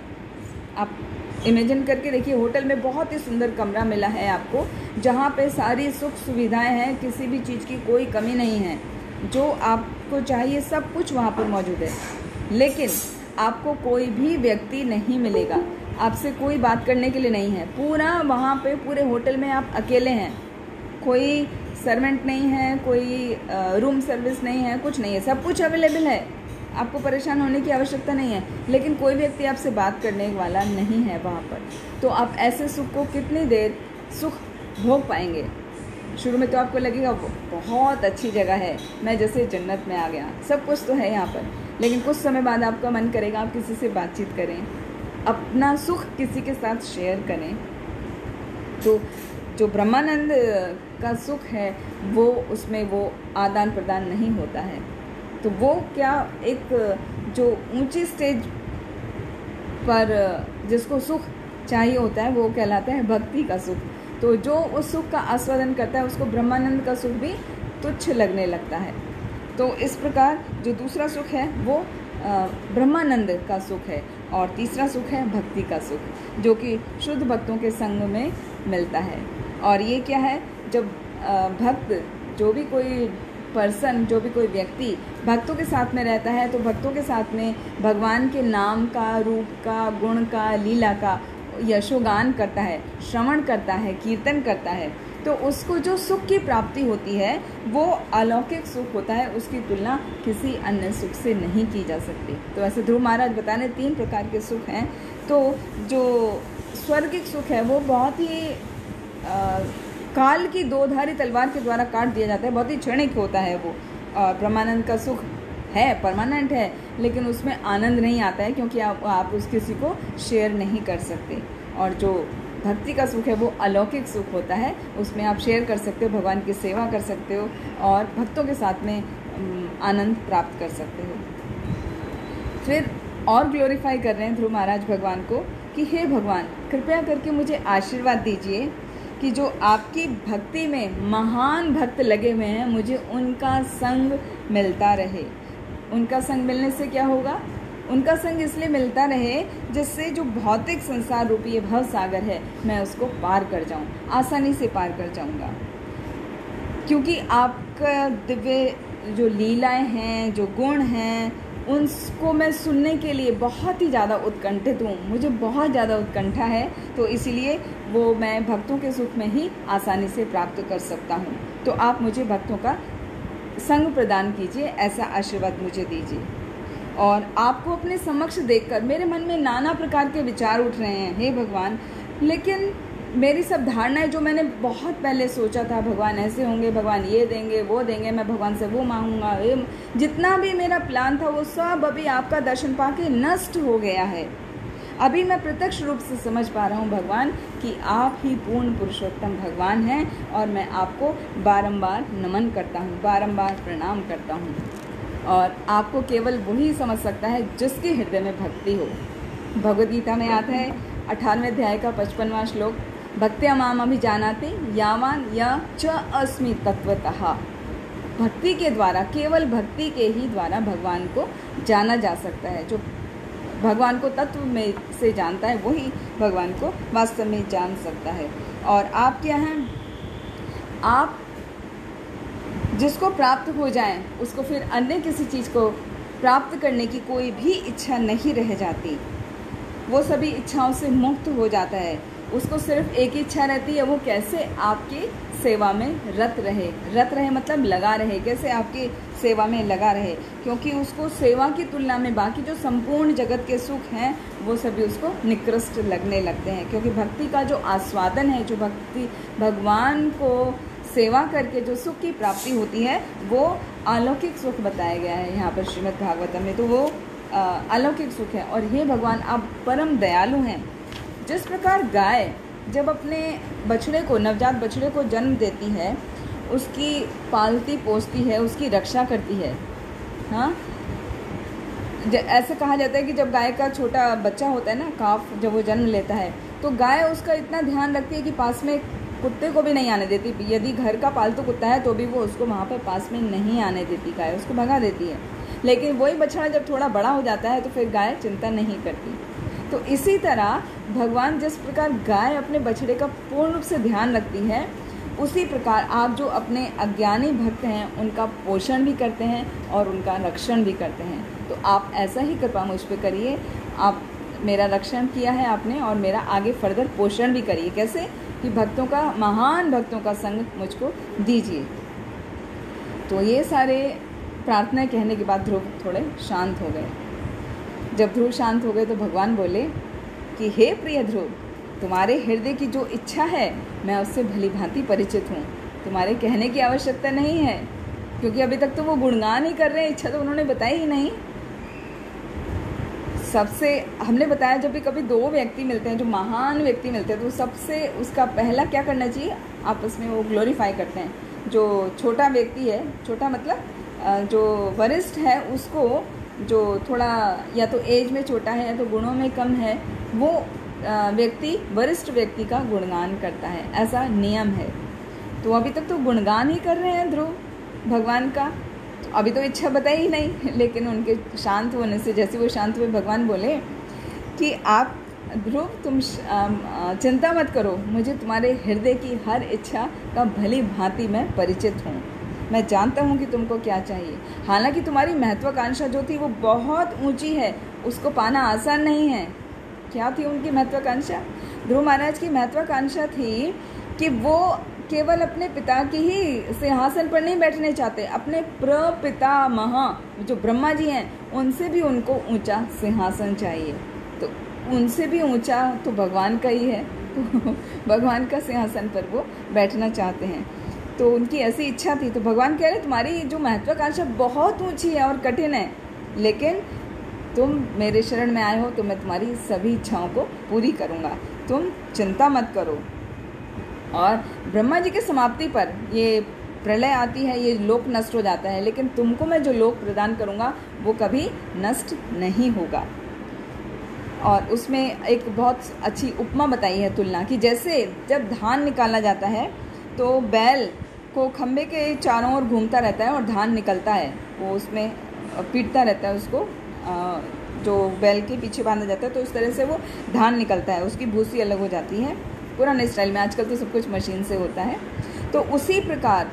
S1: आप इमेजिन करके देखिए, होटल में बहुत ही सुंदर कमरा मिला है आपको, जहाँ पे सारी सुख सुविधाएं हैं, किसी भी चीज़ की कोई कमी नहीं है, जो आपको चाहिए सब कुछ वहाँ पर मौजूद है। लेकिन आपको कोई भी व्यक्ति नहीं मिलेगा, आपसे कोई बात करने के लिए नहीं है। पूरा वहाँ पे पूरे होटल में आप अकेले हैं, कोई सर्वेंट नहीं है, कोई रूम सर्विस नहीं है, कुछ नहीं है, सब कुछ अवेलेबल है, आपको परेशान होने की आवश्यकता नहीं है, लेकिन कोई व्यक्ति आपसे बात करने वाला नहीं है वहाँ पर। तो आप ऐसे सुख को कितनी देर सुख भोग पाएंगे? शुरू में तो आपको लगेगा बहुत अच्छी जगह है, मैं जैसे जन्नत में आ गया, सब कुछ तो है यहाँ पर, लेकिन कुछ समय बाद आपका मन करेगा आप किसी से बातचीत करें, अपना सुख किसी के साथ शेयर करें। तो जो ब्रह्मानंद का सुख है, वो उसमें वो आदान प्रदान नहीं होता है। तो वो क्या, एक जो ऊंची स्टेज पर जिसको सुख चाहिए होता है, वो कहलाता है भक्ति का सुख। तो जो उस सुख का आस्वादन करता है, उसको ब्रह्मानंद का सुख भी तुच्छ लगने लगता है। तो इस प्रकार जो दूसरा सुख है वो ब्रह्मानंद का सुख है, और तीसरा सुख है भक्ति का सुख, जो कि शुद्ध भक्तों के संग में मिलता है। और ये क्या है, जब भक्त, जो भी कोई पर्सन, जो भी कोई व्यक्ति भक्तों के साथ में रहता है, तो भक्तों के साथ में भगवान के नाम का, रूप का, गुण का, लीला का यशोगान करता है, श्रवण करता है, कीर्तन करता है, तो उसको जो सुख की प्राप्ति होती है वो अलौकिक सुख होता है, उसकी तुलना किसी अन्य सुख से नहीं की जा सकती। तो ऐसे ध्रुव महाराज बता रहे 3 प्रकार के सुख हैं। तो जो स्वर्गिक सुख है वो बहुत ही काल की 2-धारी तलवार के द्वारा काट दिया जाता है, बहुत ही क्षणिक होता है वो। ब्रह्मानंद का सुख है, परमानेंट है, लेकिन उसमें आनंद नहीं आता है, क्योंकि आप उस किसी को शेयर नहीं कर सकते। और जो भक्ति का सुख है वो अलौकिक सुख होता है, उसमें आप शेयर कर सकते हो, भगवान की सेवा कर सकते हो और भक्तों के साथ में आनंद प्राप्त कर सकते हो। फिर और ग्लोरीफाई कर रहे हैं ध्रुव महाराज भगवान को कि हे भगवान, कृपया करके मुझे आशीर्वाद दीजिए कि जो आपकी भक्ति में महान भक्त लगे हुए हैं, मुझे उनका संग मिलता रहे। उनका संग मिलने से क्या होगा? उनका संग इसलिए मिलता रहे जिससे जो भौतिक संसार रूपी ये भव सागर है, मैं उसको पार कर जाऊं, आसानी से पार कर जाऊंगा। क्योंकि आपका दिव्य जो लीलाएं हैं, जो गुण हैं, उनको मैं सुनने के लिए बहुत ही ज़्यादा उत्कंठित हूँ, मुझे बहुत ज़्यादा उत्कंठा है। तो इसीलिए वो मैं भक्तों के सुख में ही आसानी से प्राप्त कर सकता हूँ। तो आप मुझे भक्तों का संग प्रदान कीजिए, ऐसा आशीर्वाद मुझे दीजिए। और आपको अपने समक्ष देखकर मेरे मन में नाना प्रकार के विचार उठ रहे हैं, हे भगवान, लेकिन मेरी सब धारणाएं जो मैंने बहुत पहले सोचा था, भगवान ऐसे होंगे, भगवान ये देंगे वो देंगे, मैं भगवान से वो मांगूंगा, ये जितना भी मेरा प्लान था वो सब अभी आपका दर्शन पाके नष्ट हो गया है। अभी मैं प्रत्यक्ष रूप से समझ पा रहा हूँ भगवान कि आप ही पूर्ण पुरुषोत्तम भगवान हैं, और मैं आपको बारंबार नमन करता हूँ, बारंबार प्रणाम करता हूँ। और आपको केवल वही समझ सकता है जिसके हृदय में भक्ति हो। भगवद गीता में आता है 18वें अध्याय का 55वां श्लोक, भक्त्या माम अभिजानाति यावान या च अस्मि तत्वतः। भक्ति के द्वारा, केवल भक्ति के ही द्वारा भगवान को जाना जा सकता है। जो भगवान को तत्व में से जानता है वही भगवान को वास्तव में जान सकता है। और आप क्या हैं? आप जिसको प्राप्त हो जाए उसको फिर अन्य किसी चीज़ को प्राप्त करने की कोई भी इच्छा नहीं रह जाती। वो सभी इच्छाओं से मुक्त हो जाता है। उसको सिर्फ एक ही इच्छा रहती है, वो कैसे आपकी सेवा में रत रहे। रत रहे मतलब लगा रहे, कैसे आपकी सेवा में लगा रहे, क्योंकि उसको सेवा की तुलना में बाकी जो संपूर्ण जगत के सुख हैं वो सभी उसको निकृष्ट लगने लगते हैं। क्योंकि भक्ति का जो आस्वादन है, जो भक्ति भगवान को सेवा करके जो सुख की प्राप्ति होती है, वो अलौकिक सुख बताया गया है यहाँ पर श्रीमद् भागवतम में। तो वो अलौकिक सुख है। और हे भगवान, आप परम दयालु हैं। जिस प्रकार गाय जब अपने बछड़े को, नवजात बछड़े को जन्म देती है, उसकी पालती पोसती है, उसकी रक्षा करती है, हाँ, ऐसे कहा जाता है कि जब गाय का छोटा बच्चा होता है ना, काफ, जब वो जन्म लेता है तो गाय उसका इतना ध्यान रखती है कि पास में कुत्ते को भी नहीं आने देती। यदि घर का पालतू कुत्ता है तो भी वो उसको वहाँ पर पास में नहीं आने देती, गाय उसको भगा देती है। लेकिन वही बछड़ा जब थोड़ा बड़ा हो जाता है तो फिर गाय चिंता नहीं करती। तो इसी तरह भगवान जिस प्रकार गाय अपने बछड़े का पूर्ण रूप से ध्यान रखती है, उसी प्रकार आप जो अपने अज्ञानी भक्त हैं उनका पोषण भी करते हैं और उनका रक्षण भी करते हैं। तो आप ऐसा ही कृपा मुझ पर करिए। आप मेरा रक्षण किया है आपने, और मेरा आगे फर्दर पोषण भी करिए। कैसे? कि भक्तों का, महान भक्तों का संग मुझको दीजिए। तो ये सारे प्रार्थना कहने के बाद ध्रुव थोड़े शांत हो गए। जब ध्रुव शांत हो गए तो भगवान बोले कि हे प्रिय ध्रुव, तुम्हारे हृदय की जो इच्छा है मैं उससे भली भांति परिचित हूँ। तुम्हारे कहने की आवश्यकता नहीं है, क्योंकि अभी तक तो वो गुणगान ही कर रहे हैं, इच्छा तो उन्होंने बताई ही नहीं। सबसे हमने बताया, जब भी कभी दो व्यक्ति मिलते हैं, जो महान व्यक्ति मिलते हैं, तो सबसे उसका पहला क्या करना चाहिए? आपस में वो ग्लोरीफाई करते हैं। जो छोटा व्यक्ति है, छोटा मतलब जो वरिष्ठ है, उसको जो थोड़ा या तो एज में छोटा है या तो गुणों में कम है, वो व्यक्ति वरिष्ठ व्यक्ति का गुणगान करता है, ऐसा नियम है। तो अभी तक तो गुणगान ही कर रहे हैं ध्रुव भगवान का। अभी तो इच्छा बताई ही नहीं, लेकिन उनके शांत होने से, जैसे वो शांत हुए, भगवान बोले कि आप ध्रुव, तुम चिंता मत करो, मुझे तुम्हारे हृदय की हर इच्छा का भली भांति मैं परिचित हूँ। मैं जानता हूँ कि तुमको क्या चाहिए। हालांकि तुम्हारी महत्वाकांक्षा जो थी वो बहुत ऊंची है, उसको पाना आसान नहीं है। क्या थी उनकी महत्वाकांक्षा? ध्रुव महाराज की महत्वाकांक्षा थी कि वो केवल अपने पिता की ही सिंहासन पर नहीं बैठने चाहते, अपने प्रपितामह जो ब्रह्मा जी हैं उनसे भी उनको ऊंचा सिंहासन चाहिए। तो उनसे भी ऊंचा तो भगवान का ही है, तो भगवान का सिंहासन पर वो बैठना चाहते हैं। तो उनकी ऐसी इच्छा थी। तो भगवान कह रहे तुम्हारी जो महत्वाकांक्षा बहुत ऊंची है और कठिन है, लेकिन तुम मेरे शरण में आए हो तो मैं तुम्हारी सभी इच्छाओं को पूरी करूँगा, तुम चिंता मत करो। और ब्रह्मा जी के समाप्ति पर ये प्रलय आती है, ये लोक नष्ट हो जाता है, लेकिन तुमको मैं जो लोक प्रदान करूँगा वो कभी नष्ट नहीं होगा। और उसमें एक बहुत अच्छी उपमा बताई है, तुलना की। जैसे जब धान निकाला जाता है तो बैल को खंबे के चारों ओर घूमता रहता है और धान निकलता है, वो उसमें पीटता रहता है उसको, जो बैल के पीछे बांधा जाता है, तो इस तरह से वो धान निकलता है। उसकी भूसी अलग हो जाती है पुराने स्टाइल में, आजकल तो सब कुछ मशीन से होता है। तो उसी प्रकार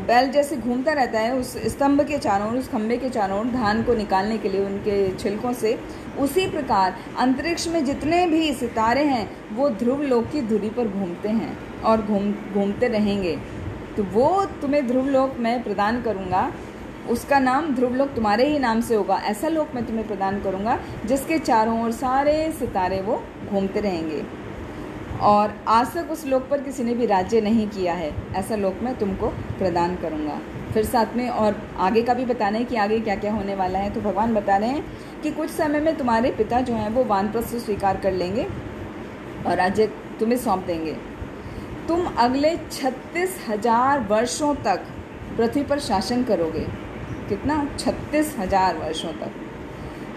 S1: बैल जैसे घूमता रहता है उस स्तंभ के चारों ओर, उस खंबे के चारों ओर धान को निकालने के लिए उनके छिलकों से, उसी प्रकार अंतरिक्ष में जितने भी सितारे हैं वो ध्रुव लोक की धुरी पर घूमते हैं और घूमते रहेंगे। तो वो तुम्हें ध्रुव लोक मैं प्रदान करूँगा, उसका नाम ध्रुव लोक तुम्हारे ही नाम से होगा। ऐसा लोक मैं तुम्हें प्रदान करूँगा जिसके चारों ओर सारे सितारे वो घूमते रहेंगे। और आज तक उस लोक पर किसी ने भी राज्य नहीं किया है, ऐसा लोक मैं तुमको प्रदान करूँगा। फिर साथ में और आगे का भी बताना है कि आगे क्या क्या होने वाला है। तो भगवान बता रहे हैं कि कुछ समय में तुम्हारे पिता जो हैं वो वानप्रस्थ स्वीकार कर लेंगे और राज्य तुम्हें सौंप देंगे। तुम अगले 36,000 वर्षों तक पृथ्वी पर शासन करोगे। कितना? 36,000 वर्षों तक।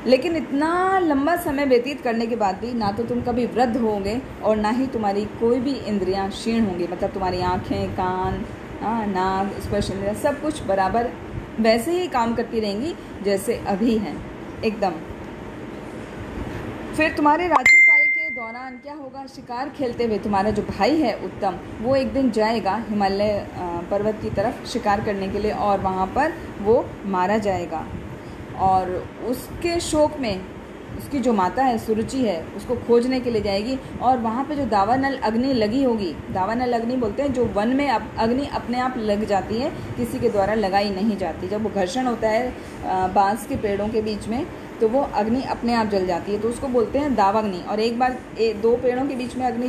S1: लेकिन इतना लंबा समय व्यतीत करने के बाद भी ना तो तुम कभी वृद्ध होगे और ना ही तुम्हारी कोई भी इंद्रियां क्षीण होंगी। मतलब तुम्हारी आँखें, कान, नाक, स्पर्श इंद्रियां सब कुछ बराबर वैसे ही काम करती रहेंगी जैसे अभी हैं एकदम। फिर तुम्हारे राज्यकाल के दौरान क्या होगा? शिकार खेलते हुए तुम्हारा जो भाई है उत्तम, वो एक दिन जाएगा हिमालय पर्वत की तरफ शिकार करने के लिए और वहाँ पर वो मारा जाएगा। और उसके शोक में उसकी जो माता है सुरुचि है उसको खोजने के लिए जाएगी और वहाँ पे जो दावानल अग्नि लगी होगी, दावानल अग्नि बोलते हैं जो वन में अग्नि अपने आप लग जाती है, किसी के द्वारा लगाई नहीं जाती। जब वो घर्षण होता है बांस के पेड़ों के बीच में तो वो अग्नि अपने आप जल जाती है, तो उसको बोलते हैं दावाग्नि। और एक बार दो पेड़ों के बीच में अग्नि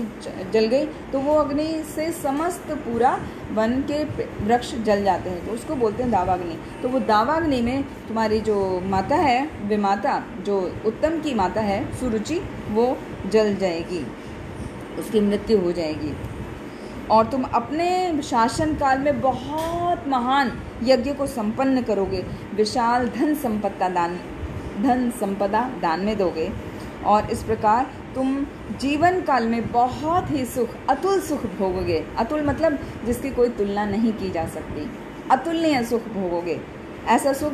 S1: जल गई तो वो अग्नि से समस्त पूरा वन के वृक्ष जल जाते हैं, तो उसको बोलते हैं दावाग्नि। तो वो दावाग्नि में तुम्हारी जो माता है, विमाता जो उत्तम की माता है सुरुचि, वो जल जाएगी, उसकी मृत्यु हो जाएगी। और तुम अपने शासन काल में बहुत महान यज्ञ को संपन्न करोगे, विशाल धन संपदा दान में दोगे। और इस प्रकार तुम जीवन काल में बहुत ही सुख, अतुल सुख भोगोगे। अतुल मतलब जिसकी कोई तुलना नहीं की जा सकती, अतुलनीय सुख भोगोगे। ऐसा सुख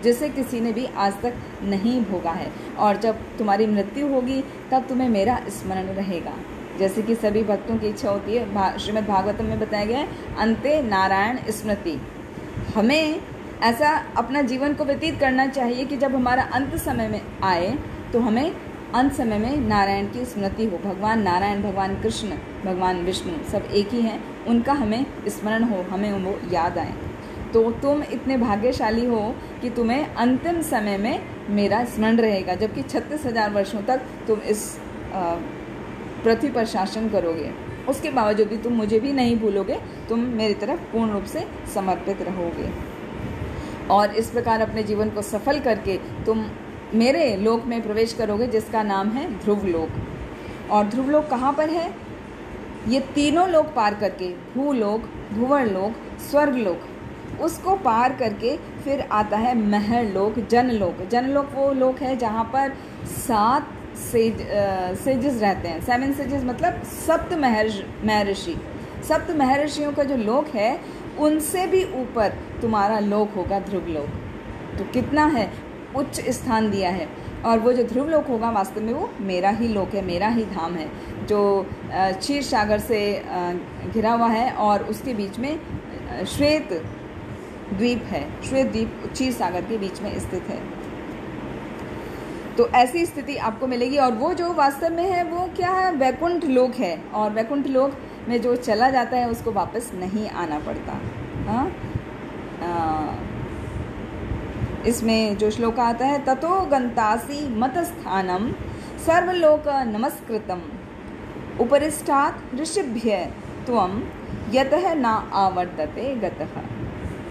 S1: जिसे किसी ने भी आज तक नहीं भोगा है। और जब तुम्हारी मृत्यु होगी तब तुम्हें मेरा स्मरण रहेगा, जैसे कि सभी भक्तों की इच्छा होती है। श्रीमद् भागवतम में बताया गया है, अंते नारायण स्मृति। हमें ऐसा अपना जीवन को व्यतीत करना चाहिए कि जब हमारा अंत समय में आए तो हमें अंत समय में नारायण की स्मृति हो। भगवान नारायण, भगवान कृष्ण, भगवान विष्णु सब एक ही हैं, उनका हमें स्मरण हो, हमें वो याद आए। तो तुम इतने भाग्यशाली हो कि तुम्हें अंतिम समय में मेरा स्मरण रहेगा, जबकि 36,000 वर्षों तक तुम इस पृथ्वी पर शासन करोगे। उसके बावजूद भी तुम मुझे भी नहीं भूलोगे, तुम मेरी तरफ पूर्ण रूप से समर्पित रहोगे। और इस प्रकार अपने जीवन को सफल करके तुम मेरे लोक में प्रवेश करोगे, जिसका नाम है ध्रुवलोक। और ध्रुवलोक कहाँ पर है? ये तीनों लोक पार करके, भूलोक, भुवरलोक, स्वर्गलोक, उसको पार करके फिर आता है महरलोक, जनलोक। जनलोक वो लोक है जहाँ पर 7 सेजेस रहते हैं। 7 सेजेस मतलब सप्त महर्षि। सप्त महर्षियों का जो लोक है उनसे भी ऊपर तुम्हारा लोक होगा ध्रुवलोक। तो कितना है उच्च स्थान दिया है। और वो जो ध्रुवलोक होगा वास्तव में वो मेरा ही लोक है, मेरा ही धाम है, जो क्षीर सागर से घिरा हुआ है और उसके बीच में श्वेत द्वीप है। श्वेत द्वीप क्षीर सागर के बीच में स्थित है। तो ऐसी स्थिति आपको मिलेगी। और वो जो वास्तव में है वो क्या है? वैकुंठ लोक है। और वैकुंठ लोक में जो चला जाता है उसको वापस नहीं आना पड़ता। इसमें जो श्लोक आता है, ततो गंतासी मतस्थानम सर्वलोक नमस्कृतम उपरिष्टात् ऋषिभ्य त्वं यतः न आवर्तते गतः।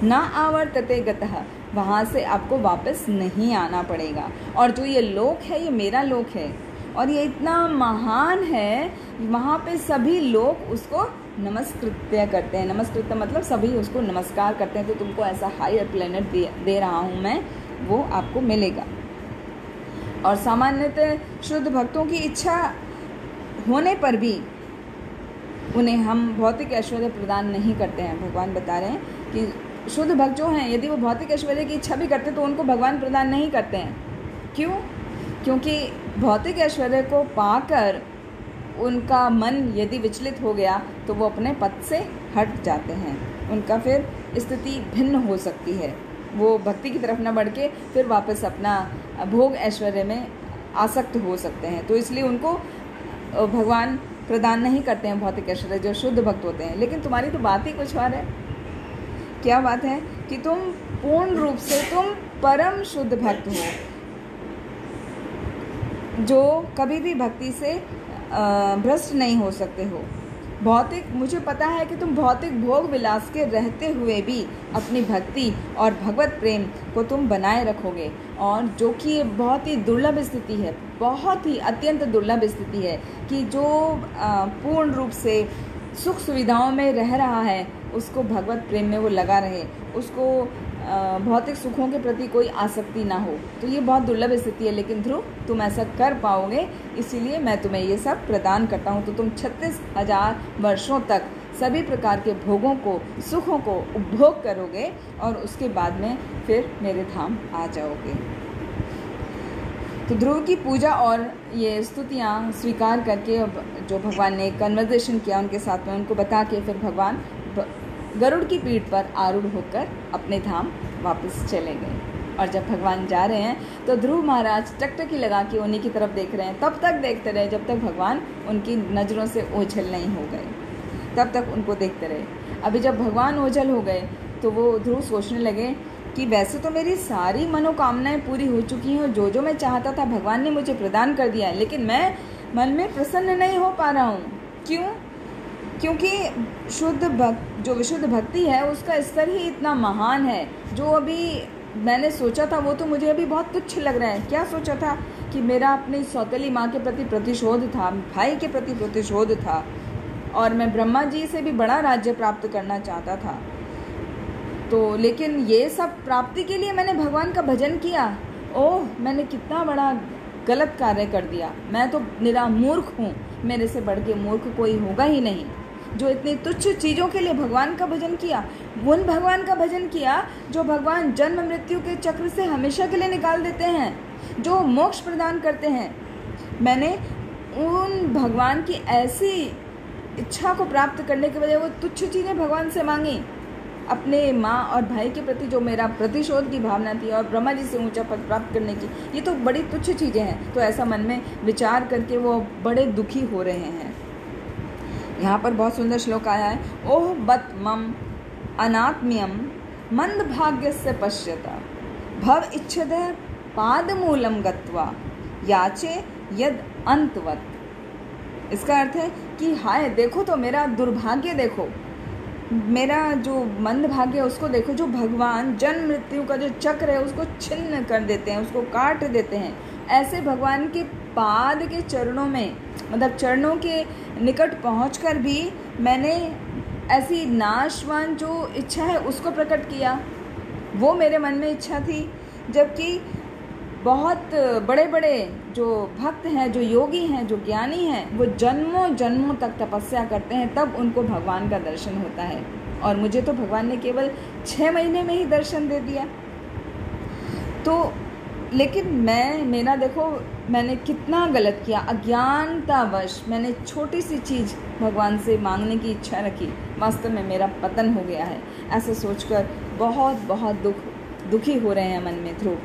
S1: न आवर्तते गतः, वहाँ से आपको वापस नहीं आना पड़ेगा। और जो ये लोक है ये मेरा लोक है और ये इतना महान है, वहाँ पे सभी लोग उसको नमस्कृत्य करते हैं। नमस्कृत्य मतलब सभी उसको नमस्कार करते हैं। तो तुमको ऐसा हायर प्लेनेट दे रहा हूँ मैं, वो आपको मिलेगा। और सामान्यतः शुद्ध भक्तों की इच्छा होने पर भी उन्हें हम भौतिक ऐश्वर्य प्रदान नहीं करते हैं। भगवान बता रहे हैं कि शुद्ध भक्त जो हैं यदि वो भौतिक ऐश्वर्य की इच्छा भी करते तो उनको भगवान प्रदान नहीं करते हैं। क्यों? क्योंकि भौतिक ऐश्वर्य को पाकर उनका मन यदि विचलित हो गया तो वो अपने पथ से हट जाते हैं। उनका फिर स्थिति भिन्न हो सकती है, वो भक्ति की तरफ न बढ़ के फिर वापस अपना भोग ऐश्वर्य में आसक्त हो सकते हैं। तो इसलिए उनको भगवान प्रदान नहीं करते हैं भौतिक ऐश्वर्य, जो शुद्ध भक्त होते हैं। लेकिन तुम्हारी तो बात ही कुछ और है। क्या बात है कि तुम पूर्ण रूप से तुम परम शुद्ध भक्त हो, जो कभी भी भक्ति से भ्रष्ट नहीं हो सकते हो। भौतिक, मुझे पता है कि तुम भौतिक भोग विलास के रहते हुए भी अपनी भक्ति और भगवत प्रेम को तुम बनाए रखोगे, और जो कि बहुत ही दुर्लभ स्थिति है, बहुत ही अत्यंत दुर्लभ स्थिति है कि जो पूर्ण रूप से सुख सुविधाओं में रह रहा है उसको भगवत प्रेम में वो लगा रहे, उसको भौतिक सुखों के प्रति कोई आसक्ति ना हो। तो ये बहुत दुर्लभ स्थिति है, लेकिन ध्रुव तुम ऐसा कर पाओगे, इसीलिए मैं तुम्हें ये सब प्रदान करता हूँ। तो तुम 36,000 वर्षों तक सभी प्रकार के भोगों को, सुखों को उपभोग करोगे और उसके बाद में फिर मेरे धाम आ जाओगे। तो ध्रुव की पूजा और ये स्तुतियाँ स्वीकार करके जो भगवान ने कन्वर्सेशन किया उनके साथ में, उनको बता के फिर भगवान गरुड़ की पीठ पर आरूढ़ होकर अपने धाम वापस चले गए। और जब भगवान जा रहे हैं तो ध्रुव महाराज टकटकी लगा के उन्हीं की तरफ देख रहे हैं। तब तक देखते रहे जब तक भगवान उनकी नज़रों से ओझल नहीं हो गए, तब तक उनको देखते रहे। अभी जब भगवान ओझल हो गए तो वो ध्रुव सोचने लगे कि वैसे तो मेरी सारी मनोकामनाएं पूरी हो चुकी हैं, जो मैं चाहता था भगवान ने मुझे प्रदान कर दिया है, लेकिन मैं मन में प्रसन्न नहीं हो पा रहा हूँ। क्यों? क्योंकि जो विशुद्ध भक्ति है उसका स्तर ही इतना महान है। जो अभी मैंने सोचा था वो तो मुझे अभी बहुत तुच्छ लग रहा है। क्या सोचा था कि मेरा अपनी सौतेली माँ के प्रति प्रतिशोध था, भाई के प्रति प्रतिशोध था, और मैं ब्रह्मा जी से भी बड़ा राज्य प्राप्त करना चाहता था। तो लेकिन ये सब प्राप्ति के लिए मैंने भगवान का भजन किया। ओह, मैंने कितना बड़ा गलत कार्य कर दिया। मैं तो निरा मूर्ख हूँ, मेरे से बढ़ के मूर्ख कोई होगा ही नहीं जो इतनी तुच्छ चीज़ों के लिए भगवान का भजन किया। उन भगवान का भजन किया जो भगवान जन्म मृत्यु के चक्र से हमेशा के लिए निकाल देते हैं, जो मोक्ष प्रदान करते हैं। मैंने उन भगवान की ऐसी इच्छा को प्राप्त करने के बजाय वो तुच्छ चीज़ें भगवान से मांगी। अपने माँ और भाई के प्रति जो मेरा प्रतिशोध की भावना थी और ब्रह्मा जी से ऊंचा पद प्राप्त करने की, ये तो बड़ी तुच्छ चीज़ें हैं। तो ऐसा मन में विचार करके वो बड़े दुखी हो रहे हैं। यहाँ पर बहुत सुंदर श्लोक आया है, ओह बत मम अनात्म्यम मंद भाग्य से पश्यता भव इच्छद पाद मूलम गत्वा याचे यद अंतवत। इसका अर्थ है कि हाय देखो तो मेरा दुर्भाग्य देखो, मेरा जो मंद भाग्य है उसको देखो, जो भगवान जन्म मृत्यु का जो चक्र है उसको छिन्न कर देते हैं, उसको काट देते हैं। ऐसे भगवान के पाद के चरणों में, मतलब चरणों के निकट पहुंचकर भी मैंने ऐसी नाशवान जो इच्छा है उसको प्रकट किया। वो मेरे मन में इच्छा थी, जबकि बहुत बड़े बड़े जो भक्त हैं, जो योगी हैं, जो ज्ञानी हैं, वो जन्मों जन्मों तक तपस्या करते हैं, तब उनको भगवान का दर्शन होता है। और मुझे तो भगवान ने केवल 6 महीने में ही दर्शन दे दिया। तो लेकिन मेरा देखो मैंने कितना गलत किया। अज्ञानतावश मैंने छोटी सी चीज़ भगवान से मांगने की इच्छा रखी, वास्तव में मेरा पतन हो गया है। ऐसा सोचकर बहुत बहुत दुखी हो रहे हैं मन में ध्रुव।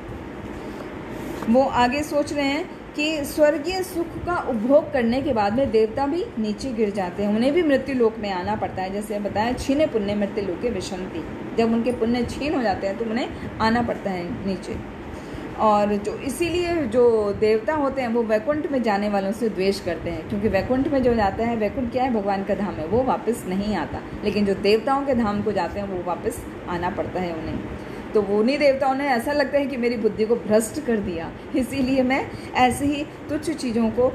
S1: वो आगे सोच रहे हैं कि स्वर्गीय सुख का उपभोग करने के बाद में देवता भी नीचे गिर जाते हैं, उन्हें भी मृत्यु लोक में आना पड़ता है। जैसे बताया, छीने पुण्य मृत्यु लोके विशंति, जब उनके पुण्य छीन हो जाते हैं तो उन्हें आना पड़ता है नीचे। और जो इसीलिए जो देवता होते हैं वो वैकुंठ में जाने वालों से द्वेष करते हैं, क्योंकि वैकुंठ में जो जाता है, वैकुंठ क्या है, भगवान का धाम है, वो वापस नहीं आता। लेकिन जो देवताओं के धाम को जाते हैं वो वापस आना पड़ता है उन्हें। तो वो उन्हीं देवताओं ने ऐसा लगता है कि मेरी बुद्धि को भ्रष्ट कर दिया, इसीलिए मैं ऐसे ही तुच्छ चीज़ों को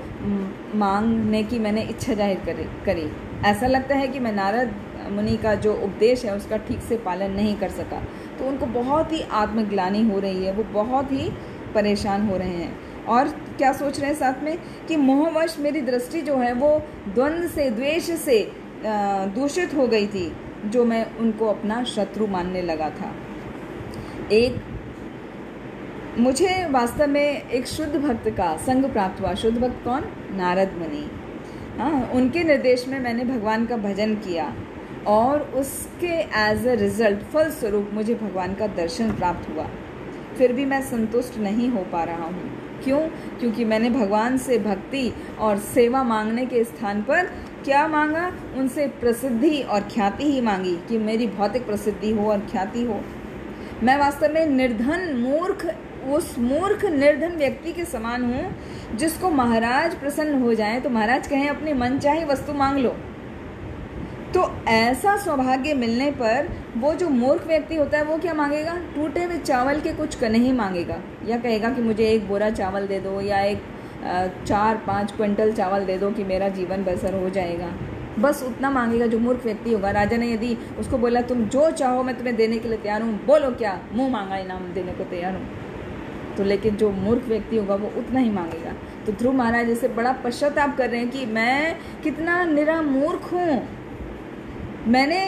S1: मांगने की मैंने इच्छा जाहिर करी। ऐसा लगता है कि मैं नारद मुनि का जो उपदेश है उसका ठीक से पालन नहीं कर सका। तो उनको बहुत ही आत्मग्लानि हो रही है, वो बहुत ही परेशान हो रहे हैं। और क्या सोच रहे हैं साथ में कि मोहवश मेरी दृष्टि जो है वो द्वंद्व से, द्वेष से दूषित हो गई थी, जो मैं उनको अपना शत्रु मानने लगा था। मुझे वास्तव में एक शुद्ध भक्त का संग प्राप्त हुआ। शुद्ध भक्त कौन? नारद मुनि। हाँ, उनके निर्देश में मैंने भगवान का भजन किया और उसके एज अ रिजल्ट, फलस्वरूप मुझे भगवान का दर्शन प्राप्त हुआ। फिर भी मैं संतुष्ट नहीं हो पा रहा हूँ। क्यों? क्योंकि मैंने भगवान से भक्ति और सेवा मांगने के स्थान पर क्या मांगा? उनसे प्रसिद्धि और ख्याति ही मांगी, कि मेरी भौतिक प्रसिद्धि हो और ख्याति हो। मैं वास्तव में निर्धन मूर्ख उस मूर्ख निर्धन व्यक्ति के समान हूँ जिसको महाराज प्रसन्न हो जाए तो महाराज कहें अपने मन चाहे वस्तु मांग लो। तो ऐसा सौभाग्य मिलने पर वो जो मूर्ख व्यक्ति होता है वो क्या मांगेगा? टूटे हुए चावल के कुछ नहीं मांगेगा, या कहेगा कि मुझे 1 बोरा चावल दे दो या 4-5 क्विंटल चावल दे दो कि मेरा जीवन बसर हो जाएगा। बस उतना मांगेगा जो मूर्ख व्यक्ति होगा। राजा ने यदि उसको बोला तुम जो चाहो मैं तुम्हें देने के लिए तैयार हूँ, बोलो क्या, मुँह मांगा इनाम देने को तैयार हूँ। तो लेकिन जो मूर्ख व्यक्ति होगा वो उतना ही मांगेगा। तो ध्रुव महाराज जैसे बड़ा पश्चाताप कर रहे हैं कि मैं कितना निरा मूर्ख हूँ, मैंने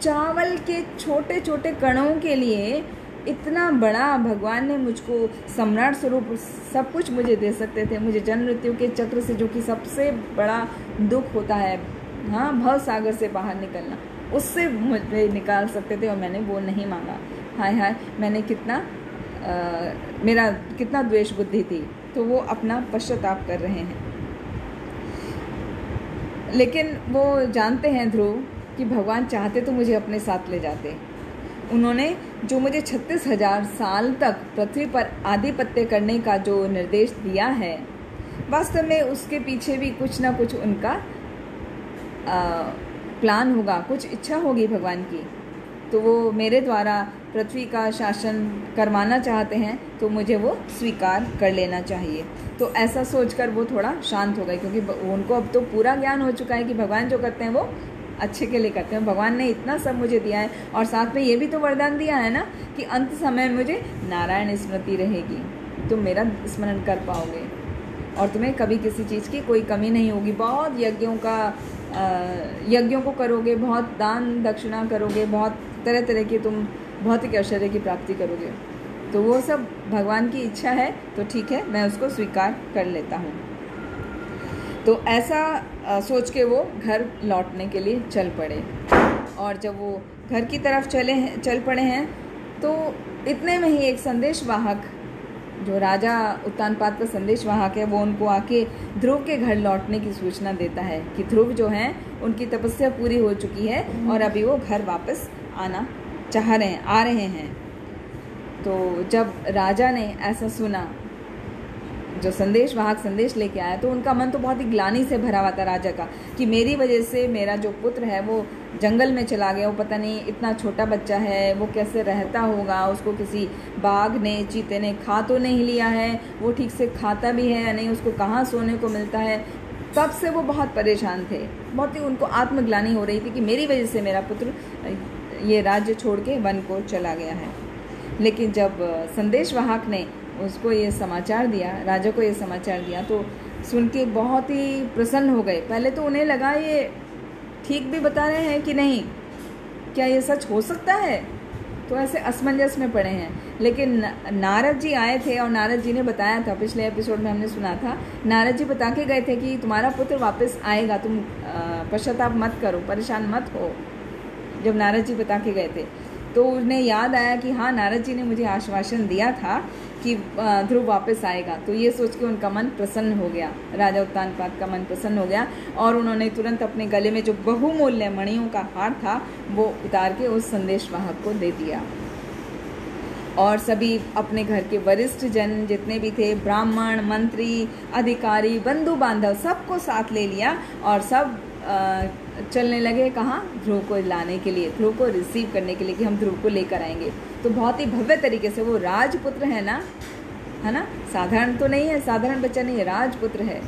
S1: चावल के छोटे छोटे कणों के लिए इतना बड़ा, भगवान ने मुझको सम्राट स्वरूप सब कुछ मुझे दे सकते थे, मुझे जन्म मृत्यु के चक्र से जो कि सबसे बड़ा दुख होता है, हाँ, भव सागर से बाहर निकलना, उससे मुझे निकाल सकते थे और मैंने वो नहीं मांगा। हाय हाय, मैंने कितना मेरा कितना द्वेष बुद्धि थी। तो वो अपना पश्चाताप कर रहे हैं। लेकिन वो जानते हैं ध्रुव कि भगवान चाहते तो मुझे अपने साथ ले जाते। उन्होंने जो मुझे 36,000 साल तक पृथ्वी पर आधिपत्य करने का जो निर्देश दिया है, वास्तव में उसके पीछे भी कुछ ना कुछ उनका प्लान होगा, कुछ इच्छा होगी भगवान की। तो वो मेरे द्वारा पृथ्वी का शासन करवाना चाहते हैं, तो मुझे वो स्वीकार कर लेना चाहिए। तो ऐसा सोचकर वो थोड़ा शांत हो गए, क्योंकि उनको अब तो पूरा ज्ञान हो चुका है कि भगवान जो करते हैं वो अच्छे के लिए करते हैं। भगवान ने इतना सब मुझे दिया है और साथ में ये भी तो वरदान दिया है ना कि अंत समय मुझे नारायण स्मृति रहेगी, तुम मेरा स्मरण कर पाओगे और तुम्हें कभी किसी चीज़ की कोई कमी नहीं होगी। बहुत यज्ञों को करोगे, बहुत दान दक्षिणा करोगे, बहुत तरह तरह की तुम भौतिक ऐश्वर्य की प्राप्ति करोगे। तो वो सब भगवान की इच्छा है, तो ठीक है, मैं उसको स्वीकार कर लेता हूँ। तो ऐसा सोच के वो घर लौटने के लिए चल पड़े। और जब वो घर की तरफ चल पड़े हैं तो इतने में ही एक संदेशवाहक, जो राजा उत्तानपाद का संदेशवाहक है, वो उनको आके ध्रुव के घर लौटने की सूचना देता है कि ध्रुव जो हैं उनकी तपस्या पूरी हो चुकी है और अभी वो घर वापस आना आ रहे हैं। तो जब राजा ने ऐसा सुना, जो संदेशवाहक संदेश लेके आया, तो उनका मन तो बहुत ही ग्लानि से भरा हुआ था राजा का कि मेरी वजह से मेरा जो पुत्र है वो जंगल में चला गया। वो पता नहीं, इतना छोटा बच्चा है, वो कैसे रहता होगा, उसको किसी बाघ ने, चीते ने खा तो नहीं लिया है, वो ठीक से खाता भी है या नहीं, उसको कहाँ सोने को मिलता है। तब से वो बहुत परेशान थे, बहुत ही उनको आत्मग्लानि हो रही थी कि मेरी वजह से मेरा पुत्र ये राज्य छोड़ के वन को चला गया है। लेकिन जब संदेशवाहक ने उसको ये समाचार दिया, राजा को ये समाचार दिया, तो सुन के बहुत ही प्रसन्न हो गए। पहले तो उन्हें लगा ये ठीक भी बता रहे हैं कि नहीं, क्या ये सच हो सकता है, तो ऐसे असमंजस में पड़े हैं। लेकिन नारद जी आए थे और नारद जी ने बताया था, पिछले एपिसोड में हमने सुना था, नारद जी बता के गए थे कि तुम्हारा पुत्र वापस आएगा, तुम पश्चाताप मत करो, परेशान मत हो। जब नारद जी बता के गए थे तो उन्हें याद आया कि हाँ, नारद जी ने मुझे आश्वासन दिया था कि ध्रुव वापस आएगा। तो ये सोच के उनका मन प्रसन्न हो गया, राजा उत्तानपाद का मन प्रसन्न हो गया और उन्होंने तुरंत अपने गले में जो बहुमूल्य मणियों का हार था वो उतार के उस संदेशवाहक को दे दिया। और सभी अपने घर के वरिष्ठ जन जितने भी थे, ब्राह्मण, मंत्री, अधिकारी, बंधु बांधव, सबको साथ ले लिया और सब चलने लगे कहाँ, ध्रुव को लाने के लिए, ध्रुव को रिसीव करने के लिए कि हम ध्रुव को लेकर आएंगे। तो बहुत ही भव्य तरीके से, वो राजपुत्र है ना, साधारण तो नहीं है, साधारण बच्चा नहीं है, राजपुत्र है,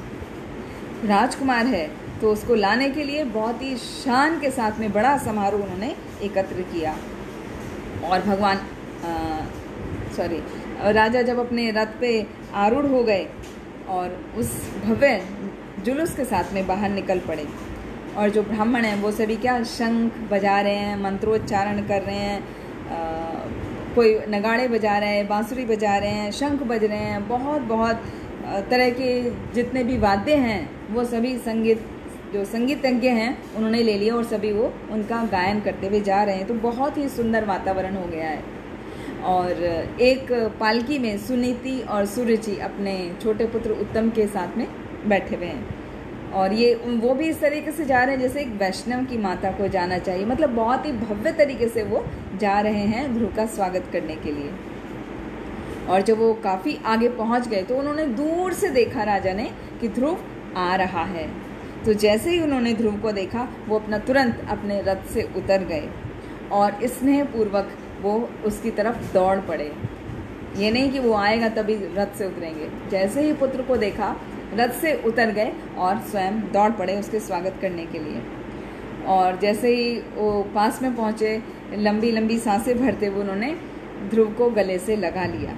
S1: राजकुमार है। तो उसको लाने के लिए बहुत ही शान के साथ में बड़ा समारोह उन्होंने एकत्र किया। और राजा जब अपने रथ पे आरूढ़ हो गए और उस भव्य जुलूस के साथ में बाहर निकल पड़े, और जो ब्राह्मण हैं वो सभी क्या, शंख बजा रहे हैं, मंत्रोच्चारण कर रहे हैं, कोई नगाड़े बजा रहे हैं, बांसुरी बजा रहे हैं, शंख बज रहे हैं, बहुत तरह के जितने भी वाद्य हैं वो सभी जो संगीतज्ञ हैं उन्होंने ले लिया और सभी वो उनका गायन करते हुए जा रहे हैं। तो बहुत ही सुंदर वातावरण हो गया है। और एक पालकी में सुनीति और सुरुचि अपने छोटे पुत्र उत्तम के साथ में बैठे हुए हैं, और ये वो भी इस तरीके से जा रहे हैं जैसे एक वैष्णव की माता को जाना चाहिए। मतलब बहुत ही भव्य तरीके से वो जा रहे हैं ध्रुव का स्वागत करने के लिए। और जब वो काफ़ी आगे पहुंच गए तो उन्होंने दूर से देखा राजा ने कि ध्रुव आ रहा है। तो जैसे ही उन्होंने ध्रुव को देखा वो तुरंत अपने रथ से उतर गए और स्नेहपूर्वक वो उसकी तरफ दौड़ पड़े। ये नहीं कि वो आएगा तभी रथ से उतरेंगे, जैसे ही पुत्र को देखा रथ से उतर गए और स्वयं दौड़ पड़े उसके स्वागत करने के लिए। और जैसे ही वो पास में पहुँचे, लंबी लंबी सांसें भरते हुए उन्होंने ध्रुव को गले से लगा लिया।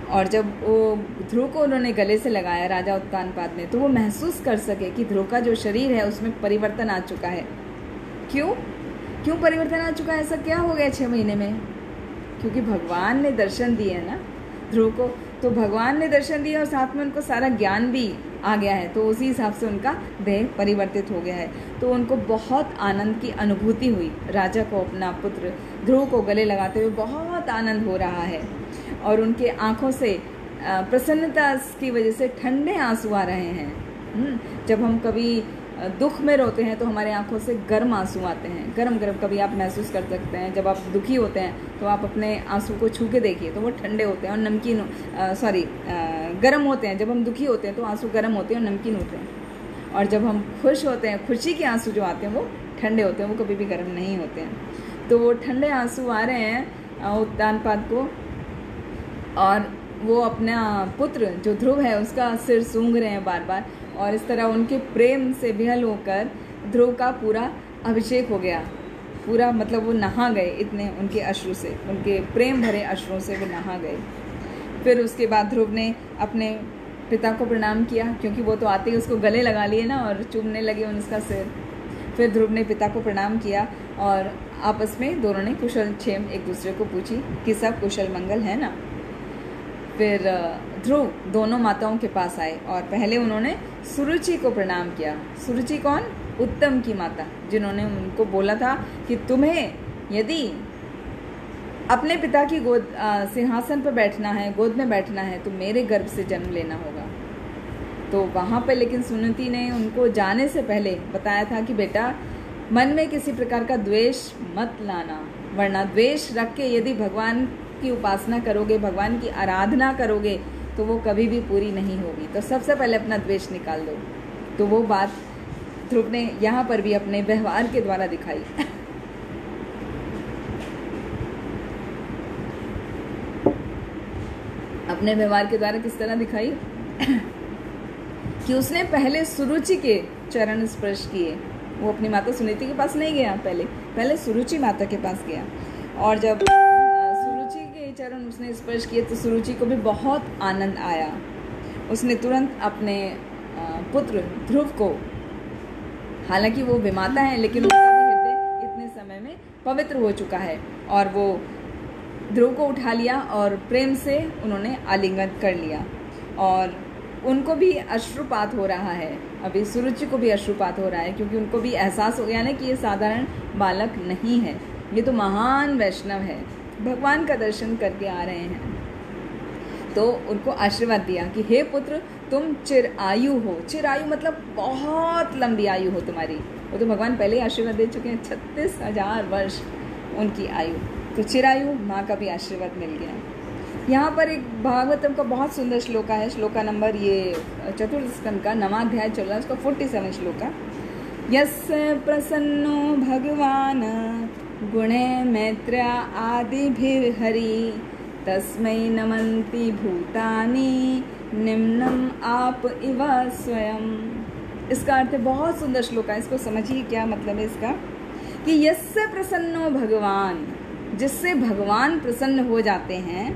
S1: और जब वो ध्रुव को उन्होंने गले से लगाया राजा उत्तानपाद ने, तो वो महसूस कर सके कि ध्रुव का जो शरीर है उसमें परिवर्तन आ चुका है। क्यों परिवर्तन आ चुका है? ऐसा क्या हो गया 6 महीने में? क्योंकि भगवान ने दर्शन दिए ना ध्रुव को, तो भगवान ने दर्शन दिया और साथ में उनको सारा ज्ञान भी आ गया है, तो उसी हिसाब से उनका देह परिवर्तित हो गया है। तो उनको बहुत आनंद की अनुभूति हुई। राजा को अपना पुत्र ध्रुव को गले लगाते हुए बहुत आनंद हो रहा है और उनके आँखों से प्रसन्नता की वजह से ठंडे आंसू आ रहे हैं। जब हम कभी दुख में रोते हैं तो हमारे आंखों से गर्म आंसू आते हैं, गरम गरम, कभी आप महसूस कर सकते हैं। जब आप दुखी होते हैं तो आप अपने आंसू को छू के देखिए तो वो ठंडे होते हैं और नमकीन गर्म होते हैं। जब हम दुखी होते हैं तो आंसू गर्म होते हैं और नमकीन होते हैं। और जब हम खुश होते हैं, खुशी के आंसू जो आते हैं वो ठंडे होते हैं, वो कभी भी गर्म नहीं होते हैं। तो वो ठंडे आंसू आ रहे हैं उत्तानपाद को और वो अपना पुत्र जो ध्रुव है उसका सिर सूंघ रहे हैं बार बार। और इस तरह उनके प्रेम से विहल होकर ध्रुव का पूरा अभिषेक हो गया, पूरा मतलब वो नहा गए, इतने उनके अश्रु से, उनके प्रेम भरे अश्रुओं से वो नहा गए। फिर उसके बाद ध्रुव ने अपने पिता को प्रणाम किया, क्योंकि वो तो आते ही उसको गले लगा लिए ना और चूमने लगे उसका सिर। फिर ध्रुव ने पिता को प्रणाम किया और आपस में दोनों ने कुशल क्षेम एक दूसरे को पूछी कि सब कुशल मंगल है ना। फिर ध्रुव दोनों माताओं के पास आए और पहले उन्होंने सुरुचि को प्रणाम किया। सुरुचि कौन? उत्तम की माता, जिन्होंने उनको बोला था कि तुम्हें यदि अपने पिता की गोद सिंहासन पर बैठना है, गोद में बैठना है, तो मेरे गर्भ से जन्म लेना होगा। तो वहाँ पर लेकिन सुनीति ने उनको जाने से पहले बताया था कि बेटा मन में किसी प्रकार का द्वेष मत लाना, वरना द्वेष रख के यदि भगवान की उपासना करोगे, भगवान की आराधना करोगे तो वो कभी भी पूरी नहीं होगी। तो सबसे पहले अपना द्वेष निकाल दो। तो वो बात ध्रुव ने यहाँ पर भी अपने व्यवहार के द्वारा दिखाई। अपने व्यवहार के द्वारा किस तरह दिखाई कि उसने पहले सुरुचि के चरण स्पर्श किए। वो अपनी माता सुनीति के पास नहीं गया, पहले सुरुचि माता के पास गया। और जब सुरुचि के चरण उसने स्पर्श किए तो सुरुचि को भी बहुत आनंद आया। उसने तुरंत अपने पुत्र ध्रुव को, हालांकि वो विमाता है लेकिन उसका भी हृदय इतने समय में पवित्र हो चुका है, और वो ध्रुव को उठा लिया और प्रेम से उन्होंने आलिंगन कर लिया। और उनको भी अश्रुपात हो रहा है, अभी सुरुचि को भी अश्रुपात हो रहा है, क्योंकि उनको भी एहसास हो गया ना कि ये साधारण बालक नहीं है, ये तो महान वैष्णव है, भगवान का दर्शन करके आ रहे हैं। तो उनको आशीर्वाद दिया कि हे पुत्र तुम चिरायु हो। चिरायु मतलब बहुत लंबी आयु हो तुम्हारी। वो तो भगवान पहले ही आशीर्वाद दे चुके हैं, 36,000 वर्ष उनकी आयु। तो चिरायु माँ का भी आशीर्वाद मिल गया। यहाँ पर एक भागवतम का बहुत सुंदर श्लोका है, श्लोका नंबर ये 4th स्कंद का 9वां अध्याय चल रहा है, उसका 47 श्लोका। यस्य प्रसन्नो भगवान गुणे मैत्र्या आदिभिर्हरि तस्मै नमन्ति भूतानि निम्नम आप इव स्वयं। इसका अर्थ है, बहुत सुंदर श्लोक है, इसको समझिए क्या मतलब है इसका, कि यस्य प्रसन्नो भगवान, जिससे भगवान प्रसन्न हो जाते हैं,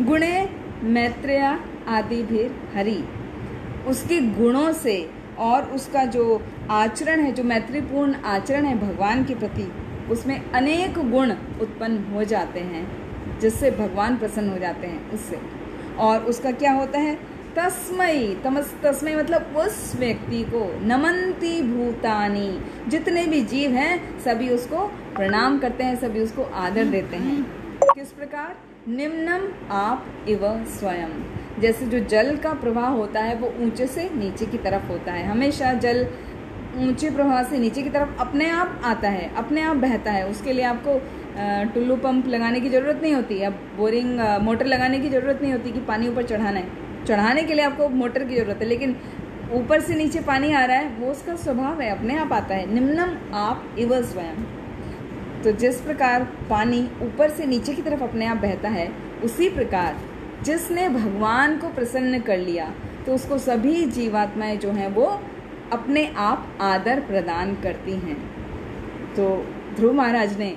S1: गुणे मैत्रेय आदि भी हरि, उसके गुणों से और उसका जो आचरण है, जो मैत्रीपूर्ण आचरण है भगवान के प्रति, उसमें अनेक गुण उत्पन्न हो जाते हैं जिससे भगवान प्रसन्न हो जाते हैं उससे। और उसका क्या होता है, तस्मै मतलब उस व्यक्ति को, नमन्ति भूतानि, जितने भी जीव हैं सभी उसको प्रणाम करते हैं, सभी उसको आदर देते हैं। किस प्रकार, निम्नम आप इव स्वयं, जैसे जो जल का प्रवाह होता है वो ऊंचे से नीचे की तरफ होता है, हमेशा जल ऊंचे प्रवाह से नीचे की तरफ अपने आप आता है, अपने आप बहता है, उसके लिए आपको टुल्लू पंप लगाने की ज़रूरत नहीं होती, अब बोरिंग मोटर लगाने की ज़रूरत नहीं होती कि पानी ऊपर चढ़ाना है। चढ़ाने के लिए आपको मोटर की ज़रूरत है, लेकिन ऊपर से नीचे पानी आ रहा है, वो उसका स्वभाव है, अपने आप आता है। निम्नम आप इव स्वयं। तो जिस प्रकार पानी ऊपर से नीचे की तरफ अपने आप बहता है, उसी प्रकार जिसने भगवान को प्रसन्न कर लिया तो उसको सभी जीवात्माएं जो हैं वो अपने आप आदर प्रदान करती हैं। तो ध्रुव महाराज ने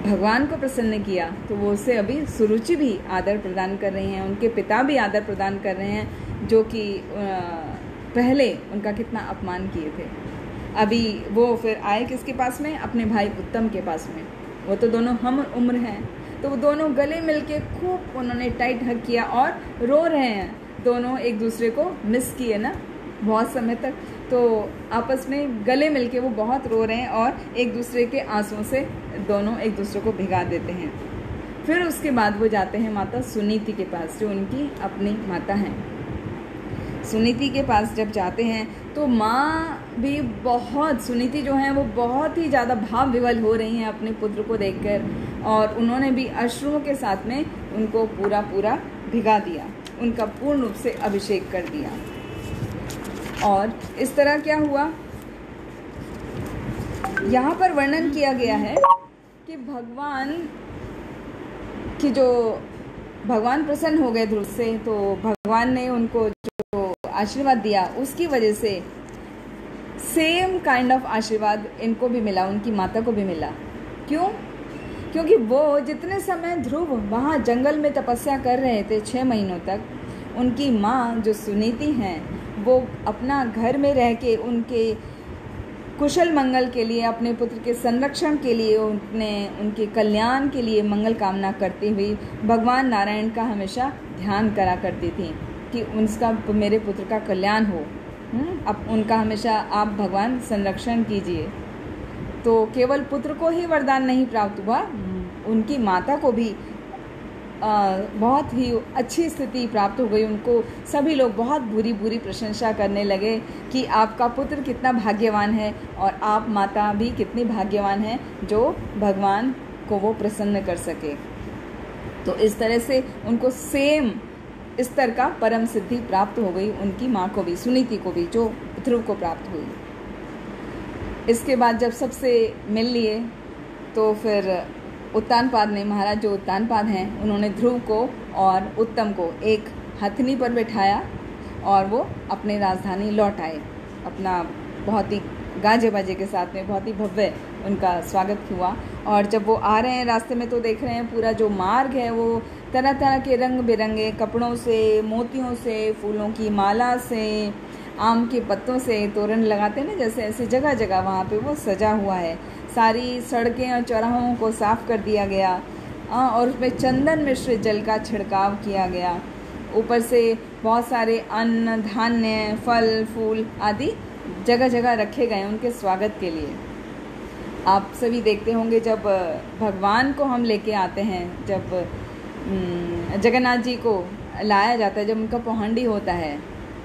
S1: भगवान को प्रसन्न किया तो वो उससे अभी सुरुचि भी आदर प्रदान कर रही हैं, उनके पिता भी आदर प्रदान कर रहे हैं, जो कि पहले उनका कितना अपमान किए थे। अभी वो फिर आए किसके पास में? अपने भाई उत्तम के पास में। वो तो दोनों हम उम्र हैं, तो वो दोनों गले मिलके खूब उन्होंने टाइट हग किया और रो रहे हैं। दोनों एक दूसरे को मिस किए ना बहुत समय तक, तो आपस में गले मिलके वो बहुत रो रहे हैं और एक दूसरे के आंसुओं से दोनों एक दूसरे को भिगा देते हैं। फिर उसके बाद वो जाते हैं माता सुनीति के पास, जो उनकी अपनी माता हैं। सुनीति के पास जब जाते हैं तो माँ भी बहुत, सुनीति जो हैं वो बहुत ही ज़्यादा भाव विवल हो रही हैं अपने पुत्र को देखकर, और उन्होंने भी अश्रुओं के साथ में उनको पूरा पूरा भिगा दिया, उनका पूर्ण रूप से अभिषेक कर दिया। और इस तरह क्या हुआ, यहाँ पर वर्णन किया गया है कि भगवान प्रसन्न हो गए ध्रुव से, तो भगवान ने उनको जो आशीर्वाद दिया उसकी वजह से सेम काइंड ऑफ आशीर्वाद इनको भी मिला, उनकी माता को भी मिला। क्यों? क्योंकि वो जितने समय ध्रुव वहाँ जंगल में तपस्या कर रहे थे 6 महीनों तक, उनकी माँ जो सुनीति हैं वो अपना घर में रह के उनके कुशल मंगल के लिए, अपने पुत्र के संरक्षण के लिए, उनके कल्याण के लिए मंगल कामना करती हुई भगवान नारायण का हमेशा ध्यान करा करती थी कि उसका, मेरे पुत्र का कल्याण हो। अब उनका हमेशा आप भगवान संरक्षण कीजिए। तो केवल पुत्र को ही वरदान नहीं प्राप्त हुआ, उनकी माता को भी बहुत ही अच्छी स्थिति प्राप्त हो गई। उनको सभी लोग बहुत बुरी बुरी प्रशंसा करने लगे कि आपका पुत्र कितना भाग्यवान है और आप माता भी कितनी भाग्यवान है जो भगवान को वो प्रसन्न कर सके। तो इस तरह से उनको सेम स्तर का परम सिद्धि प्राप्त हो गई, उनकी माँ को भी, सुनीति को भी, जो ध्रुव को प्राप्त हुई। इसके बाद जब सबसे मिल लिए तो फिर उत्तानपाद ने, महाराज जो उत्तानपाद हैं, उन्होंने ध्रुव को और उत्तम को एक हथनी पर बिठाया और वो अपने राजधानी लौट आए। अपना बहुत ही गाजे बाजे के साथ में बहुत ही भव्य उनका स्वागत हुआ। और जब वो आ रहे हैं रास्ते में तो देख रहे हैं पूरा जो मार्ग है वो तरह तरह के रंग बिरंगे कपड़ों से, मोतियों से, फूलों की माला से, आम के पत्तों से तोरण लगाते हैं ना, जैसे ऐसे जगह जगह वहाँ पे वो सजा हुआ है। सारी सड़कें और चौराहों को साफ कर दिया गया और उसमें चंदन मिश्रित जल का छिड़काव किया गया। ऊपर से बहुत सारे अन्न, धान्य, फल, फूल आदि जगह जगह रखे गए उनके स्वागत के लिए। आप सभी देखते होंगे जब भगवान को हम लेके आते हैं, जब जगन्नाथ जी को लाया जाता है, जब उनका पौहंडी होता है,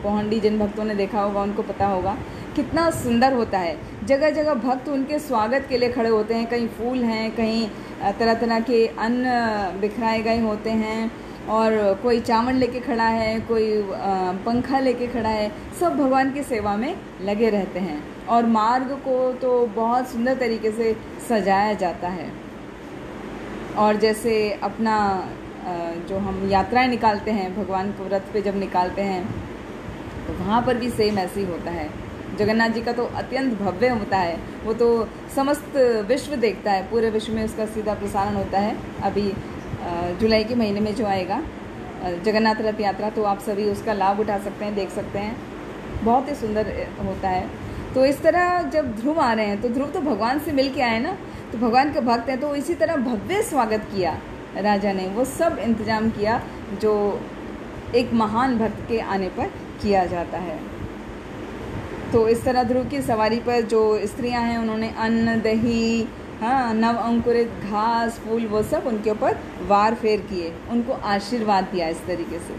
S1: पौहंडी जिन भक्तों ने देखा होगा उनको पता होगा कितना सुंदर होता है। जगह जगह भक्त उनके स्वागत के लिए खड़े होते हैं, कहीं फूल हैं, कहीं तरह तरह के अन्न बिखराए गए होते हैं, और कोई चावल लेके खड़ा है, कोई पंखा लेके खड़ा है, सब भगवान की सेवा में लगे रहते हैं। और मार्ग को तो बहुत सुंदर तरीके से सजाया जाता है। और जैसे अपना जो हम यात्राएं निकालते हैं, भगवान को रथ पे जब निकालते हैं तो वहाँ पर भी सेम ऐसे ही होता है। जगन्नाथ जी का तो अत्यंत भव्य होता है, वो तो समस्त विश्व देखता है, पूरे विश्व में उसका सीधा प्रसारण होता है। अभी जुलाई के महीने में जो आएगा जगन्नाथ रथ यात्रा, तो आप सभी उसका लाभ उठा सकते हैं, देख सकते हैं, बहुत ही सुंदर होता है। तो इस तरह जब ध्रुव आ रहे हैं, तो ध्रुव तो भगवान से मिल के आए ना, तो भगवान के भक्त हैं, तो इसी तरह भव्य स्वागत किया राजा ने, वो सब इंतजाम किया जो एक महान भक्त के आने पर किया जाता है। तो इस तरह ध्रुव की सवारी पर जो स्त्रियां हैं उन्होंने अन्न, दही, नव अंकुरित घास, फूल, वो सब उनके ऊपर वार फेर किए, उनको आशीर्वाद दिया इस तरीके से।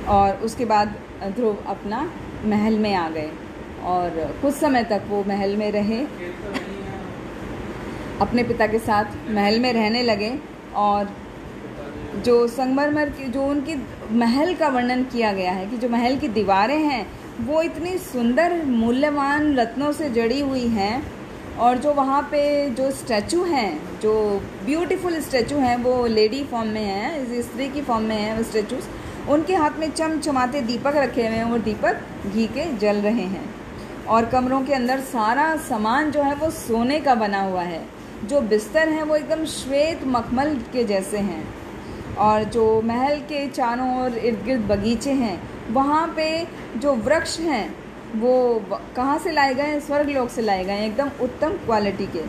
S1: और उसके बाद ध्रुव अपना महल में आ गए और कुछ समय तक वो महल में रहे। अपने पिता के साथ महल में रहने लगे। और जो संगमरमर की जो उनकी महल का वर्णन किया गया है कि जो महल की दीवारें हैं वो इतनी सुंदर मूल्यवान रत्नों से जड़ी हुई हैं, और जो वहाँ पे जो स्टैचू हैं, जो ब्यूटीफुल स्टैचू हैं, वो लेडी फॉर्म में हैं, स्त्री की फॉर्म में हैं वो स्टैचूज़। उनके हाथ में चमचमाते दीपक रखे हुए हैं और दीपक घी के जल रहे हैं। और कमरों के अंदर सारा सामान जो है वो सोने का बना हुआ है। जो बिस्तर हैं वो एकदम श्वेत मखमल के जैसे हैं। और जो महल के चारों ओर इर्द गिर्द बगीचे हैं, वहाँ पे जो वृक्ष हैं वो कहाँ से लाए गए हैं? स्वर्गलोक से लाए गए हैं। एकदम उत्तम क्वालिटी के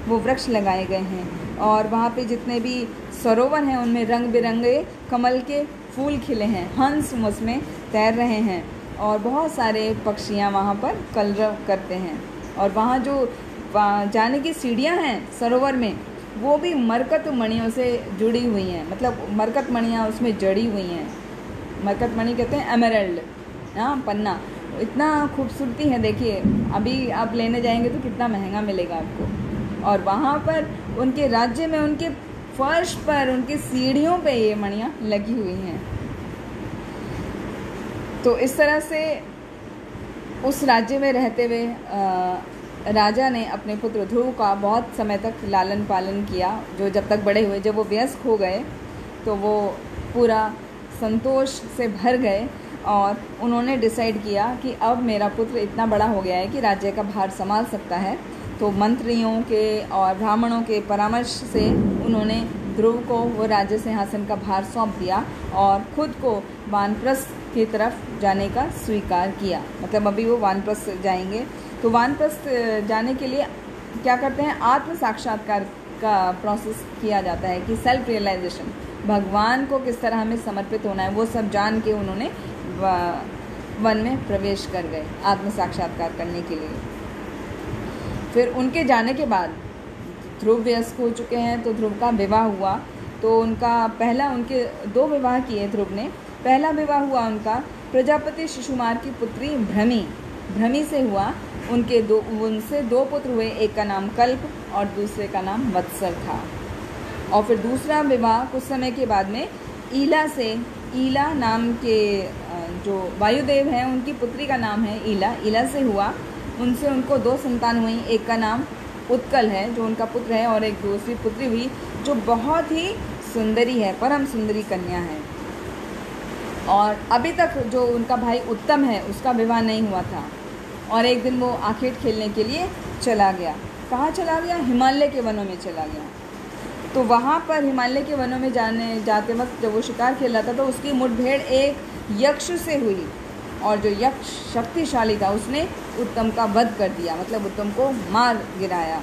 S1: वो वृक्ष लगाए गए हैं। और वहाँ पे जितने भी सरोवर हैं उनमें रंग बिरंगे कमल के फूल खिले हैं। हंस उसमें तैर रहे हैं और बहुत सारे पक्षियाँ वहाँ पर कलरव करते हैं। और वहाँ जो जाने की सीढ़ियाँ हैं सरोवर में, वो भी मरकत मणियों से जुड़ी हुई हैं। मतलब मरकत मणियाँ उसमें जड़ी हुई हैं। मरकत मणि कहते हैं एमरल्ड, हाँ, पन्ना। इतना खूबसूरती है, देखिए अभी आप लेने जाएंगे तो कितना महंगा मिलेगा आपको। और वहाँ पर उनके राज्य में उनके फर्श पर, उनकी सीढ़ियों पे ये मणियाँ लगी हुई हैं। तो इस तरह से उस राज्य में रहते हुए राजा ने अपने पुत्र ध्रुव का बहुत समय तक लालन पालन किया। जो जब तक बड़े हुए, जब वो वयस्क हो गए तो वो पूरा संतोष से भर गए और उन्होंने डिसाइड किया कि अब मेरा पुत्र इतना बड़ा हो गया है कि राज्य का भार संभाल सकता है। तो मंत्रियों के और ब्राह्मणों के परामर्श से उन्होंने ध्रुव को वो राज्य सिंहासन का भार सौंप दिया और खुद को वानप्रस्थ की तरफ जाने का स्वीकार किया। मतलब अभी वो वानप्रस्थ जाएंगे। तो वानप्रस्थ जाने के लिए क्या करते हैं? आत्म साक्षात्कार का प्रोसेस किया जाता है कि सेल्फ रियलाइजेशन, भगवान को किस तरह हमें समर्पित होना है, वो सब जान के उन्होंने वन में प्रवेश कर गए आत्म साक्षात्कार करने के लिए। फिर उनके जाने के बाद ध्रुव वयस्क हो चुके हैं, तो ध्रुव का विवाह हुआ। तो उनके 2 विवाह किए ध्रुव ने। पहला विवाह हुआ उनका प्रजापति शिशुमार की पुत्री भ्रमी से हुआ। उनसे 2 पुत्र हुए, एक का नाम कल्प और दूसरे का नाम वत्सर था। और फिर दूसरा विवाह कुछ समय के बाद में ईला नाम के जो वायुदेव हैं उनकी पुत्री का नाम है ईला से हुआ। उनसे उनको 2 संतान हुई। एक का नाम उत्कल है जो उनका पुत्र है, और एक दूसरी पुत्री हुई जो बहुत ही सुंदरी है, परम सुंदरी कन्या है। और अभी तक जो उनका भाई उत्तम है उसका विवाह नहीं हुआ था। और एक दिन वो आखेट खेलने के लिए चला गया। कहाँ चला गया? हिमालय के वनों में चला गया। तो वहाँ पर हिमालय के वनों में जाते वक्त जब वो शिकार खेल रहा था तो उसकी मुठभेड़ एक यक्ष से हुई। और जो यक्ष शक्तिशाली था उसने उत्तम का वध कर दिया, मतलब उत्तम को मार गिराया।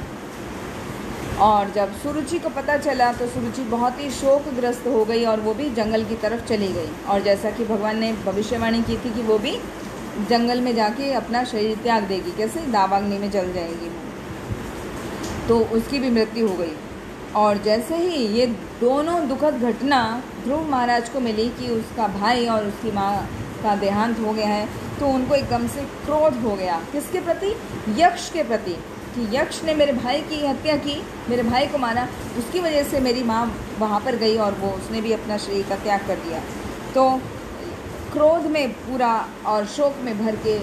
S1: और जब सुरुचि को पता चला तो सुरुचि बहुत ही शोकग्रस्त हो गई और वो भी जंगल की तरफ चली गई। और जैसा कि भगवान ने भविष्यवाणी की थी कि वो भी जंगल में जाके अपना शरीर त्याग देगी, कैसे? दावाग्नि में जल जाएगी। तो उसकी भी मृत्यु हो गई। और जैसे ही ये दोनों दुखद घटना ध्रुव महाराज को मिली कि उसका भाई और उसकी माँ का देहांत हो गया है, तो उनको एकदम से क्रोध हो गया। किसके प्रति? यक्ष के प्रति, कि यक्ष ने मेरे भाई की हत्या की, मेरे भाई को मारा, उसकी वजह से मेरी माँ वहाँ पर गई और उसने भी अपना शरीर का त्याग कर दिया। तो क्रोध में पूरा और शोक में भर के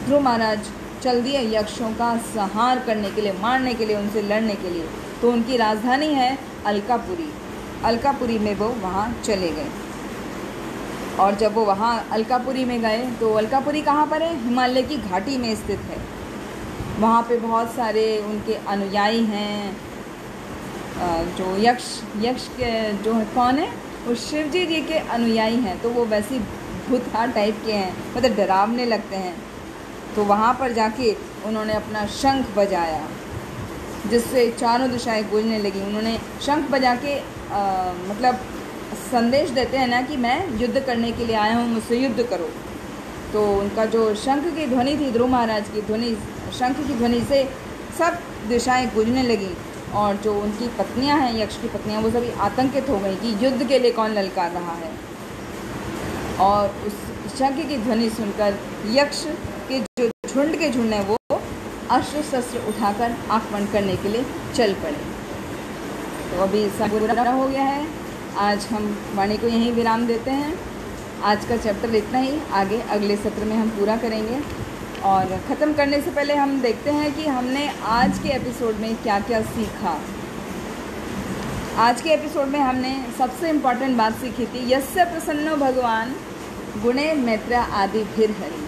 S1: ध्रुव महाराज चल दिए यक्षों का संहार करने के लिए, मारने के लिए, उनसे लड़ने के लिए। तो उनकी राजधानी है अलकापुरी। अलकापुरी में वो वहाँ चले गए। और जब वो वहाँ अलकापुरी में गए तो अलकापुरी कहाँ पर है? हिमालय की घाटी में स्थित है। वहाँ पे बहुत सारे उनके अनुयायी हैं। जो यक्ष के जो है कौन है? वो शिवजी जी के अनुयायी हैं। तो वो वैसी भूतहा टाइप के हैं, मतलब डरावने लगते हैं। तो वहाँ पर जाके उन्होंने अपना शंख बजाया जिससे चारों दिशाएं गूंजने लगी। उन्होंने शंख बजा के मतलब संदेश देते हैं ना कि मैं युद्ध करने के लिए आया हूँ, मुझसे युद्ध करो। तो उनका जो शंख की ध्वनि थी, ध्रुव महाराज की ध्वनि, शंख की ध्वनि से सब दिशाएं गूंजने लगी। और जो उनकी पत्नियां हैं, यक्ष की पत्नियां, वो सभी आतंकित हो गई कि युद्ध के लिए कौन ललकार रहा है। और उस शंख की ध्वनि सुनकर यक्ष के जो झुंड है वो अस्त्र शस्त्र उठाकर आक्रमण करने के लिए चल पड़े। तो अभी सब पूरा हो गया है। आज हम वाणी को यहीं विराम देते हैं। आज का चैप्टर इतना ही, आगे अगले सत्र में हम पूरा करेंगे। और ख़त्म करने से पहले हम देखते हैं कि हमने आज के एपिसोड में क्या क्या सीखा। आज के एपिसोड में हमने सबसे इम्पॉर्टेंट बात सीखी थी, यस्य प्रसन्नो भगवान गुणे मैत्र आदि फिर हरि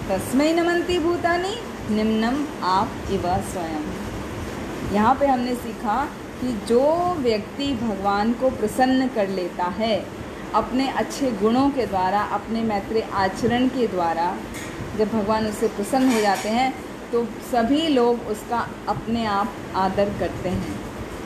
S1: तस्मै नमन्ति भूतानि निम्नम आप इव स्वयं। यहाँ पे हमने सीखा कि जो व्यक्ति भगवान को प्रसन्न कर लेता है अपने अच्छे गुणों के द्वारा, अपने मैत्री आचरण के द्वारा, जब भगवान उससे प्रसन्न हो जाते हैं तो सभी लोग उसका अपने आप आदर करते हैं।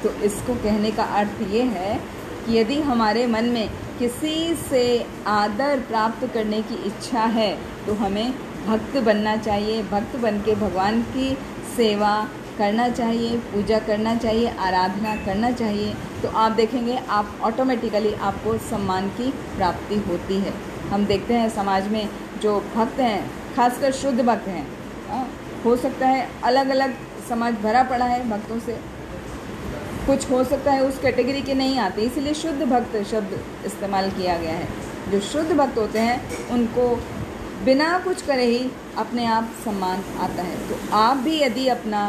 S1: तो इसको कहने का अर्थ ये है कि यदि हमारे मन में किसी से आदर प्राप्त करने की इच्छा है तो हमें भक्त बनना चाहिए। भक्त बन के भगवान की सेवा करना चाहिए, पूजा करना चाहिए, आराधना करना चाहिए। तो आप देखेंगे आप ऑटोमेटिकली आपको सम्मान की प्राप्ति होती है। हम देखते हैं समाज में जो भक्त हैं, खासकर शुद्ध भक्त हैं, हो सकता है अलग अलग समाज भरा पड़ा है भक्तों से, कुछ हो सकता है उस कैटेगरी के नहीं आते, इसलिए शुद्ध भक्त शब्द इस्तेमाल किया गया है। जो शुद्ध भक्त होते हैं उनको बिना कुछ करे ही अपने आप सम्मान आता है। तो आप भी यदि अपना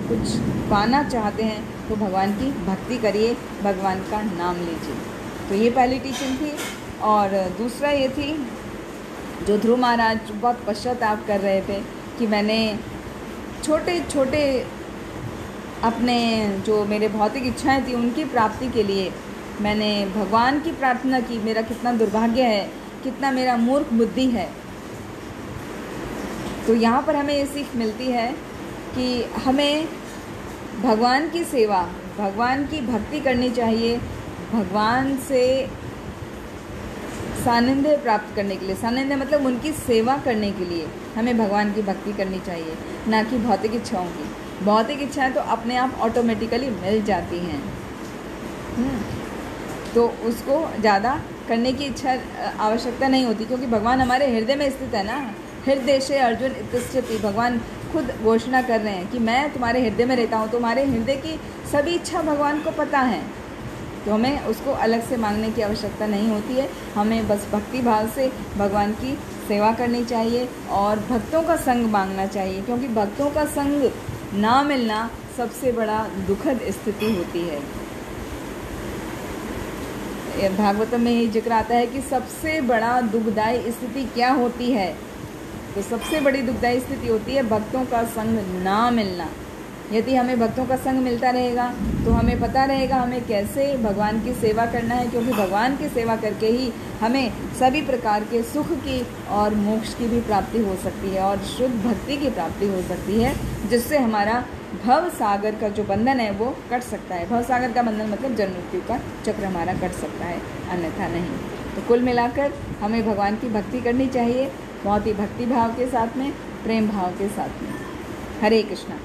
S1: कुछ पाना चाहते हैं तो भगवान की भक्ति करिए, भगवान का नाम लीजिए। तो ये पहली टीचिंग थी। और दूसरा ये थी, जो ध्रुव महाराज बहुत पश्चाताप कर रहे थे कि मैंने छोटे छोटे अपने जो मेरे भौतिक इच्छाएं थी उनकी प्राप्ति के लिए मैंने भगवान की प्रार्थना की। मेरा कितना दुर्भाग्य है, कितना मेरा मूर्ख बुद्धि है। तो यहाँ पर हमें ये सीख मिलती है कि हमें भगवान की सेवा, भगवान की भक्ति करनी चाहिए। भगवान से सानिध्य प्राप्त करने के लिए, सानिध्य मतलब उनकी सेवा करने के लिए हमें भगवान की भक्ति करनी चाहिए, ना कि भौतिक इच्छाओं की। भौतिक इच्छाएं तो अपने आप ऑटोमेटिकली मिल जाती हैं, तो उसको ज़्यादा करने की इच्छा आवश्यकता नहीं होती, क्योंकि भगवान हमारे हृदय में स्थित है ना। हृदय से अर्जुन इतिष्ठति, भगवान खुद घोषणा कर रहे हैं कि मैं तुम्हारे हृदय में रहता हूँ। तुम्हारे हृदय की सभी इच्छा भगवान को पता है, तो हमें उसको अलग से मांगने की आवश्यकता नहीं होती है। हमें बस भक्ति भाव से भगवान की सेवा करनी चाहिए और भक्तों का संग मांगना चाहिए, क्योंकि भक्तों का संग ना मिलना सबसे बड़ा दुखद स्थिति होती है। भागवतम में ये जिक्र आता है कि सबसे बड़ा दुखदायी स्थिति क्या होती है। तो सबसे बड़ी दुखदायी स्थिति होती है भक्तों का संग ना मिलना। यदि हमें भक्तों का संग मिलता रहेगा तो हमें पता रहेगा हमें कैसे भगवान की सेवा करना है, क्योंकि भगवान की सेवा करके ही हमें सभी प्रकार के सुख की और मोक्ष की भी प्राप्ति हो सकती है और शुद्ध भक्ति की प्राप्ति हो सकती है, जिससे हमारा भव सागर का जो बंधन है वो कट सकता है। भव सागर का बंधन मतलब जन्म मृत्यु का चक्र हमारा कट सकता है, अन्यथा नहीं। तो कुल मिलाकर हमें भगवान की भक्ति करनी चाहिए, बहुत ही भक्ति भाव के साथ में, प्रेम भाव के साथ में। हरे कृष्णा।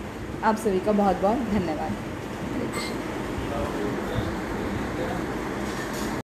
S1: आप सभी का बहुत बहुत धन्यवाद।